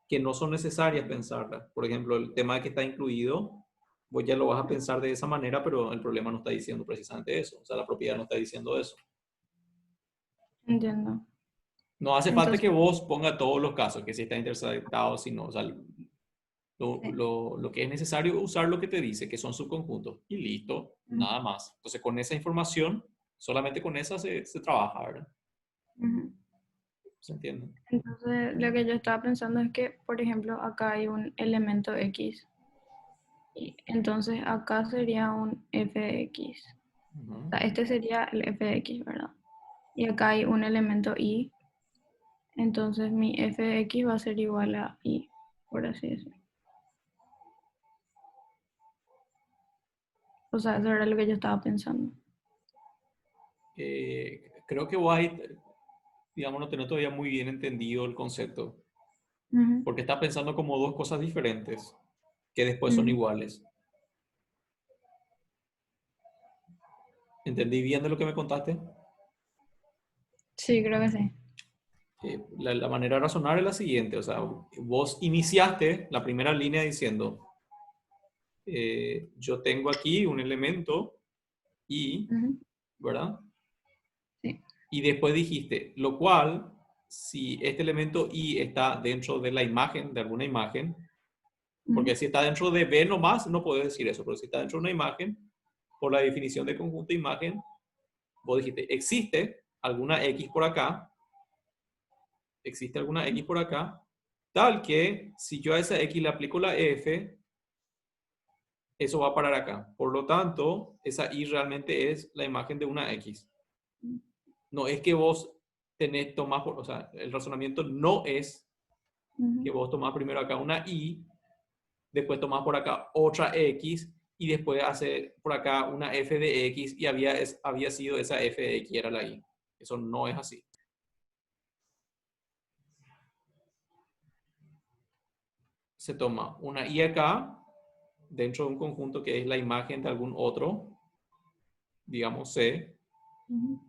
que no son necesarias pensarlas. Por ejemplo, el tema de que está incluido, vos ya lo vas a pensar de esa manera, pero el problema no está diciendo precisamente eso. O sea, la propiedad no está diciendo eso. Entiendo. No hace falta Entonces, que vos ponga todos los casos, que si está intersectado, si no. O sea, sí. lo que es necesario es usar lo que te dice, que son subconjuntos. Y listo, nada más. Entonces, con esa información, solamente con esa se trabaja, ¿verdad? Ujú. ¿Se entiende? Entonces, lo que yo estaba pensando es que, por ejemplo, acá hay un elemento X. Y entonces acá sería un f de X. O Ujú. sea, este sería el f de X, ¿verdad? Y acá hay un elemento Y. Entonces mi f de x va a ser igual a y, por así decirlo. O sea, eso era lo que yo estaba pensando. Creo que vos ahí, digamos, no tenés todavía muy bien entendido el concepto, Ujú, porque estás pensando como dos cosas diferentes, que después son ujú. iguales. ¿Entendí bien de lo que me contaste? Sí, creo que sí. La manera de razonar es la siguiente, o sea, vos iniciaste la primera línea diciendo, yo tengo aquí un elemento y, Ujú, ¿verdad? sí. Y después dijiste, lo cual, si este elemento y está dentro de la imagen, de alguna imagen, porque Ujú, si está dentro de B nomás, no puedes decir eso, pero si está dentro de una imagen, por la definición de conjunto de imagen, vos dijiste, existe alguna X por acá, tal que si yo a esa X le aplico la F, eso va a parar acá. Por lo tanto, esa Y realmente es la imagen de una X. No es que vos tomás, o sea, el razonamiento no es que ujú. vos tomás primero acá una Y, después tomás por acá otra X y después hace por acá una F de X y había sido esa F de X, era la Y. Eso no es así. Se toma una Y acá dentro de un conjunto que es la imagen de algún otro, digamos C, Ujú,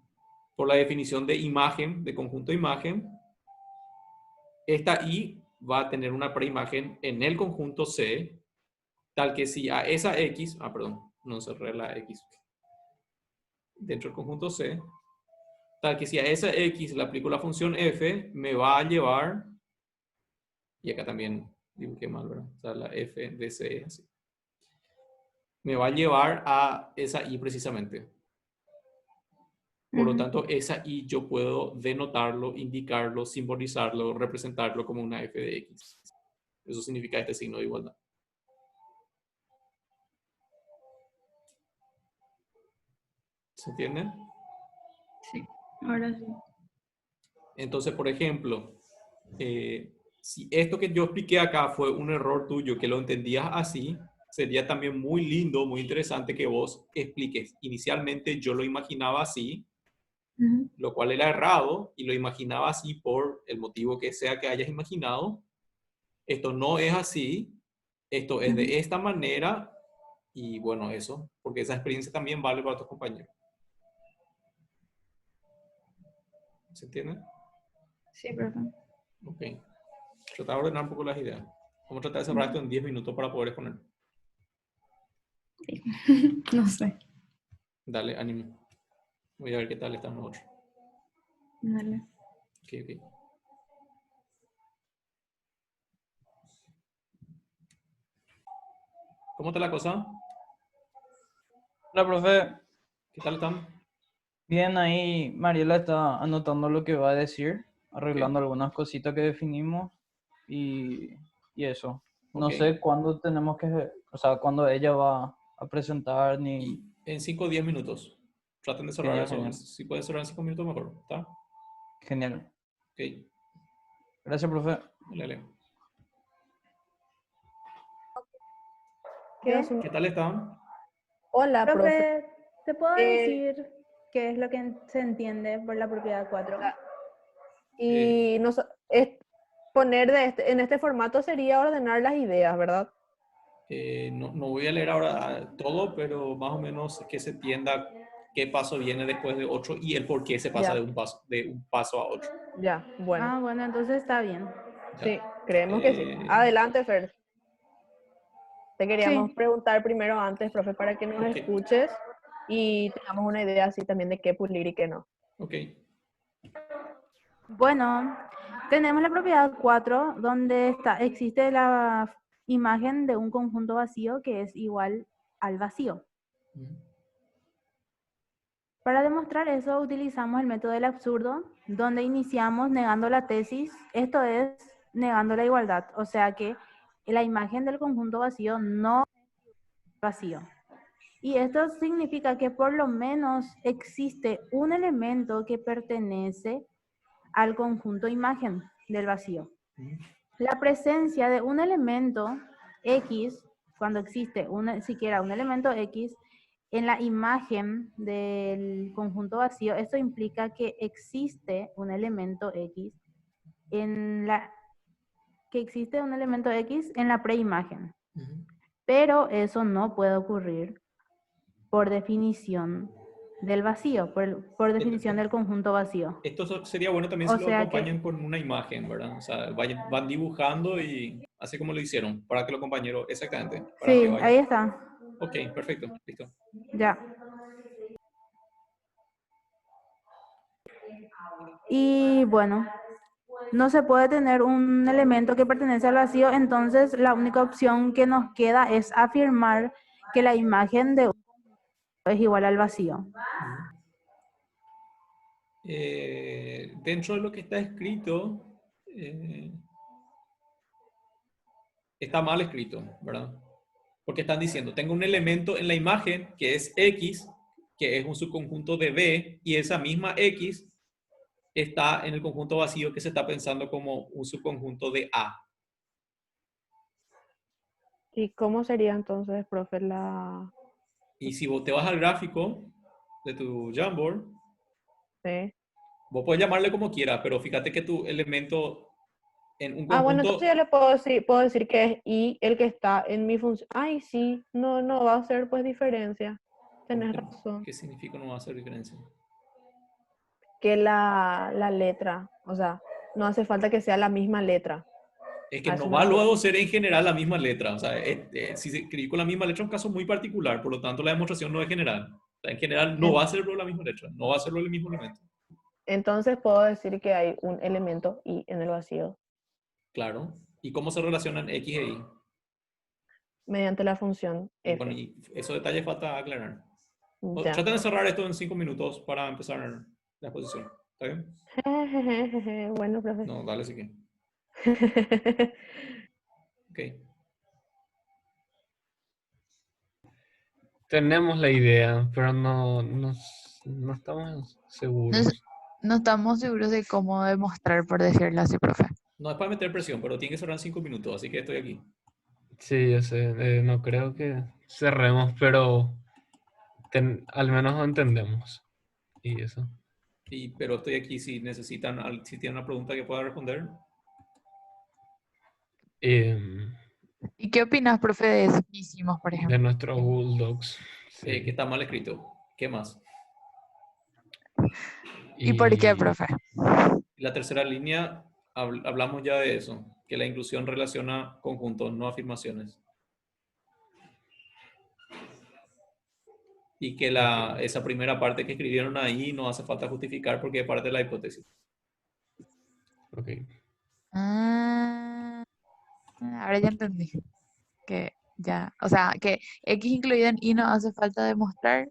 por la definición de imagen, de conjunto de imagen, esta Y va a tener una preimagen en el conjunto C, tal que si a esa X, perdón, no cerré la X, dentro del conjunto C, tal que si a esa X le aplico la función F, me va a llevar, y acá también dibujé mal, ¿verdad? O sea, la F de C es así. Me va a llevar a esa Y precisamente. Por lo ujú. tanto, esa Y yo puedo denotarlo, indicarlo, simbolizarlo, representarlo como una F de X. Eso significa este signo de igualdad. ¿Se entiende? Sí, ahora sí. Entonces, por ejemplo, si esto que yo expliqué acá fue un error tuyo, que lo entendías así, sería también muy lindo, muy interesante que vos expliques. Inicialmente yo lo imaginaba así, Ujú, lo cual era errado, y lo imaginaba así por el motivo que sea que hayas imaginado. Esto no es así, esto es ujú. de esta manera, y bueno, eso, porque esa experiencia también vale para tus compañeros. ¿Se entiende? Sí, profe. Ok. Tratar de ordenar un poco las ideas. Vamos a tratar de cerrar Ujú. esto en 10 minutos para poder exponer. No sé. Dale, ánimo. Voy a ver qué tal están nosotros. Dale. Ok, ok. ¿Cómo está la cosa? Hola, profe. ¿Qué tal están? Bien, ahí Mariela está anotando lo que va a decir, Ok, arreglando algunas cositas que definimos y eso. ok. No sé cuándo tenemos que, o sea, cuándo ella va a presentar ni... Y en 5 o 10 minutos. Traten de cerrar Genial, eso. genial. Si pueden cerrar en 5 minutos, mejor. ¿Está? Genial. Ok. Gracias, profe. Dale, dale. ¿Qué? ¿Qué tal están? Hola, profe. Profe, ¿te puedo Eh, decir qué es lo que se entiende por la propiedad 4? Eh, y poner en este formato sería ordenar las ideas, ¿verdad? no voy a leer ahora todo, pero más o menos que se entienda qué paso viene después de otro y el por qué se pasa Ya, de un paso a otro. ya, bueno. Ah, bueno, entonces está bien. Ya. Sí, creemos que sí. Eh, Adelante, Fer. Te queríamos Sí, preguntar primero antes, profe, para que nos ok, escuches y tengamos una idea así también de qué pulir y qué no. ok. bueno, tenemos la propiedad 4 donde existe la imagen de un conjunto vacío que es igual al vacío. Ujú. Para demostrar eso utilizamos el método del absurdo, donde iniciamos negando la tesis, esto es negando la igualdad, o sea que la imagen del conjunto vacío no es vacío. Y esto significa que por lo menos existe un elemento que pertenece al conjunto imagen del vacío. La presencia de un elemento X, cuando existe siquiera un elemento X, en la imagen del conjunto vacío, esto implica que existe un elemento X en la preimagen. Pero eso no puede ocurrir por definición del vacío, por definición del conjunto vacío. Esto sería bueno también O si lo sea acompañan que, con una imagen, ¿verdad? O sea, van dibujando y así como lo hicieron, para que los compañeros, exactamente, para que sí, vayan. ahí está, Ok, perfecto, listo. ya. Y bueno, no se puede tener un elemento que pertenece al vacío, entonces la única opción que nos queda es afirmar que la imagen de un es igual al vacío. Dentro de lo que está escrito, está mal escrito, ¿verdad? Porque están diciendo, tengo un elemento en la imagen que es X, que es un subconjunto de B, y esa misma X está en el conjunto vacío que se está pensando como un subconjunto de A. ¿Y cómo sería entonces, profe, la... Y si vos te vas al gráfico de tu Jamboard, Sí. vos puedes llamarle como quieras, pero fíjate que tu elemento en un Ah, bueno, entonces conjunto... yo le puedo decir que es Y el que está en mi función. Ay, sí, no va a hacer pues diferencia. Tenés razón. ¿Qué significa no va a hacer diferencia? Que la letra, o sea, no hace falta que sea la misma letra. Es que A eso no me va refiero. luego a ser en general la misma letra. O sea, si se escribe con la misma letra es un caso muy particular, por lo tanto la demostración no es general. O sea, en general no va a ser la misma letra, no va a ser el mismo elemento. Entonces puedo decir que hay un elemento Y en el vacío Claro. ¿Y cómo se relacionan X e Y? mediante la función Y bueno, F. y esos detalles falta aclarar. Ya. Traten de cerrar esto en 5 minutos para empezar la exposición. ¿Está bien? Bueno, profe. No, dale si quieres. Ok. Tenemos la idea, pero no estamos seguros. No estamos seguros de cómo demostrar, por decirlo así, profe. No es para meter presión, pero tiene que cerrar en 5 minutos, así que estoy aquí. Sí, yo sé, no creo que cerremos, pero al menos lo entendemos. Y eso. Pero estoy aquí si necesitan, si tienen una pregunta que pueda responder. Em, ¿Y qué opinas, profe, de eso que hicimos, por de ejemplo? nuestros Bulldogs. Sí. Que está mal escrito. ¿Qué más? ¿Y por qué, Y profe? La tercera línea, hablamos ya de eso, que la inclusión relaciona conjuntos, no afirmaciones. Y que esa primera parte que escribieron ahí no hace falta justificar porque es parte de la hipótesis. ok. Ah, ahora ya entendí. Que ya, o sea, que X incluido en Y no hace falta demostrar.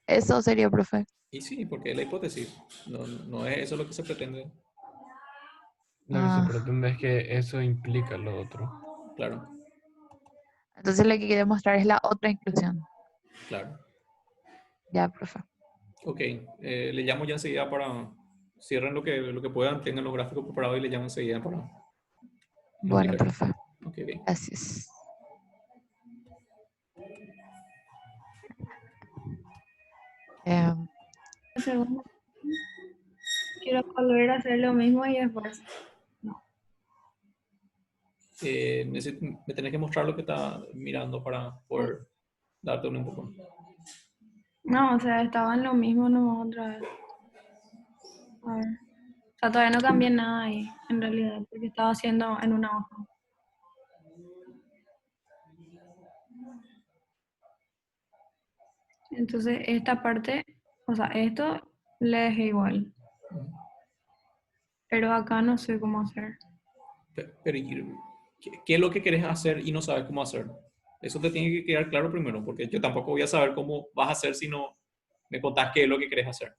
Eso sería, profe. Y sí, porque es la hipótesis. No es eso lo que se pretende. Lo que se Ah, pretende es que eso implica lo otro. Claro, entonces lo que quiero demostrar es la otra inclusión. claro. Ya, profe. Ok, le llamo ya enseguida para... Cierren lo que puedan, tengan los gráficos preparados y le llamo enseguida para Bueno, explicar. profe. Ok, bien. Gracias. Em, Segundo, quiero volver a hacer lo mismo y después. Me tenés que mostrar lo que está mirando para poder darte un empujón. No, o sea, estaba en lo mismo nomás otra vez. A ver. O sea, todavía no cambié nada ahí, en realidad, porque estaba haciendo en una hoja. Entonces, esta parte, o sea, esto le dejé igual. Pero acá no sé cómo hacer. Pero ¿qué es lo que querés hacer y no sabes cómo hacer? Eso te tiene que quedar claro primero, porque yo tampoco voy a saber cómo vas a hacer si no me contás qué es lo que querés hacer.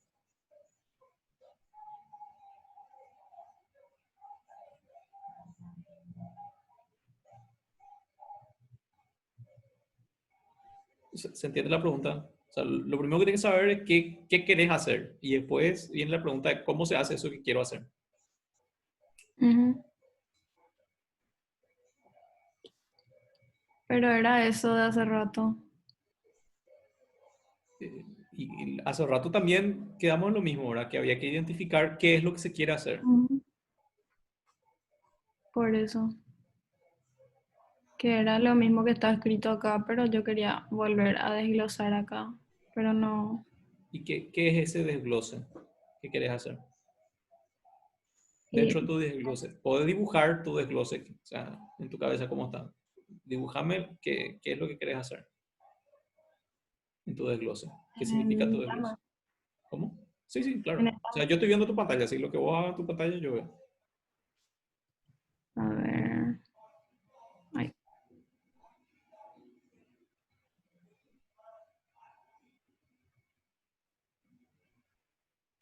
¿Se entiende la pregunta? O sea, lo primero que tienes que saber es qué querés hacer y después viene la pregunta de cómo se hace eso que quiero hacer. Ujú. Pero era eso de hace rato. Y hace rato también quedamos en lo mismo, ¿verdad? Que había que identificar qué es lo que se quiere hacer. Ujú. Por eso. Que era lo mismo que está escrito acá, pero yo quería volver a desglosar acá. Pero no. ¿Y qué es ese desglose? ¿Qué quieres hacer? Y Dentro de tu desglose. Puedes dibujar tu desglose, o sea, en tu cabeza cómo está. Dibújame qué es lo que quieres hacer en tu desglose. ¿Qué significa tu en, desglose? ¿Cómo? Sí, sí, en claro. esta- O sea, yo estoy viendo tu pantalla, así lo que vos hagas en tu pantalla yo veo. a ver. Ay,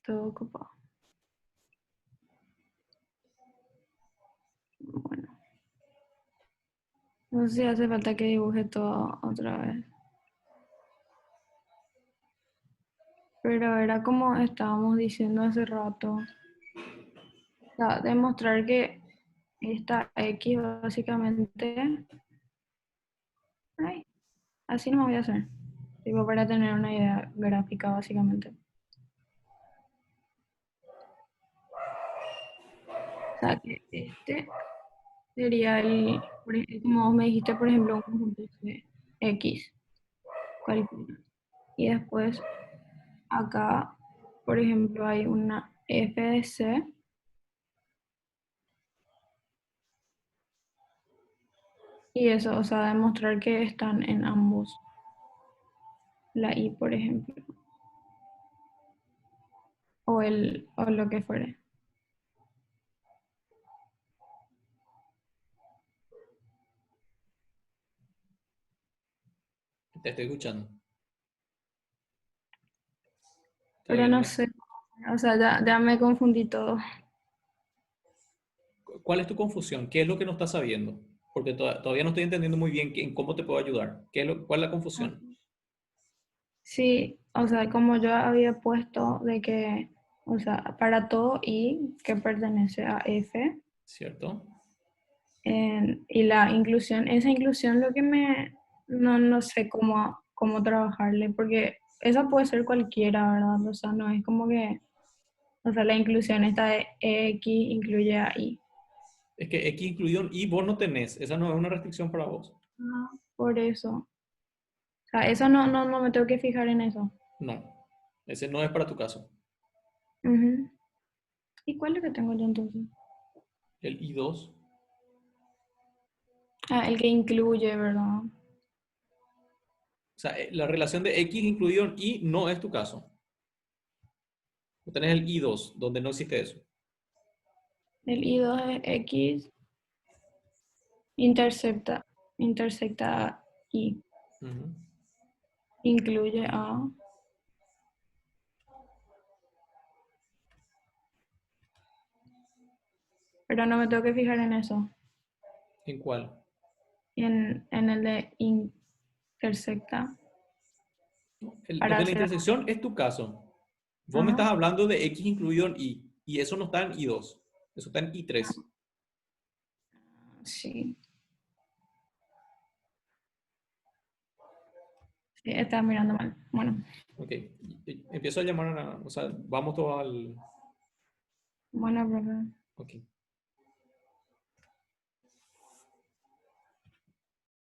todo ocupado. Bueno, no sé si hace falta que dibuje todo otra vez. Pero era como estábamos diciendo hace rato. O sea, demostrar que esta X básicamente. Ay, así no me voy a hacer. Tipo, para tener una idea gráfica básicamente. O sea, que este sería como vos me dijiste, por ejemplo, un conjunto de X, cualquiera. Y después acá, por ejemplo, hay una F de C y eso, o sea, demostrar que están en ambos. La Y, por ejemplo, o lo que fuere. Te estoy escuchando. Pero Todavía no no me... sé, o sea, ya me confundí todo. ¿Cuál es tu confusión? ¿Qué es lo que no estás sabiendo? Porque todavía no estoy entendiendo muy bien en cómo te puedo ayudar. ¿Cuál es la confusión? Sí, o sea, como yo había puesto de que, o sea, para todo I que pertenece a F, ¿Cierto? y la inclusión, esa inclusión lo que no sé cómo trabajarle, porque esa puede ser cualquiera, ¿verdad? O sea, no es como que, o sea, la inclusión esta de X incluye a Y. Es que X incluido en Y vos no tenés. Esa no es una restricción para vos. Ah, por eso. O sea, eso no me tengo que fijar en eso. No. Ese no es para tu caso. Ujú. ¿Y cuál es lo que tengo yo entonces? El I2. Ah, el que incluye, ¿verdad? O sea, la relación de X incluido en Y no es tu caso. Vos tenés el I2, donde no existe eso. El I2 es X intersecta, intersecta Y. Ujú. Incluye a... Pero no me tengo que fijar en eso. ¿En cuál? En el de intersecta. El Para de la hacer... intersección es tu caso. Vos me Ajá. estás hablando de X incluido en Y. Y eso no está en I2. Eso está en I3. Sí, sí, estaba mirando mal. Bueno, Ok. Empiezo a llamar a... O sea, vamos todos al... bueno, profe. Ok.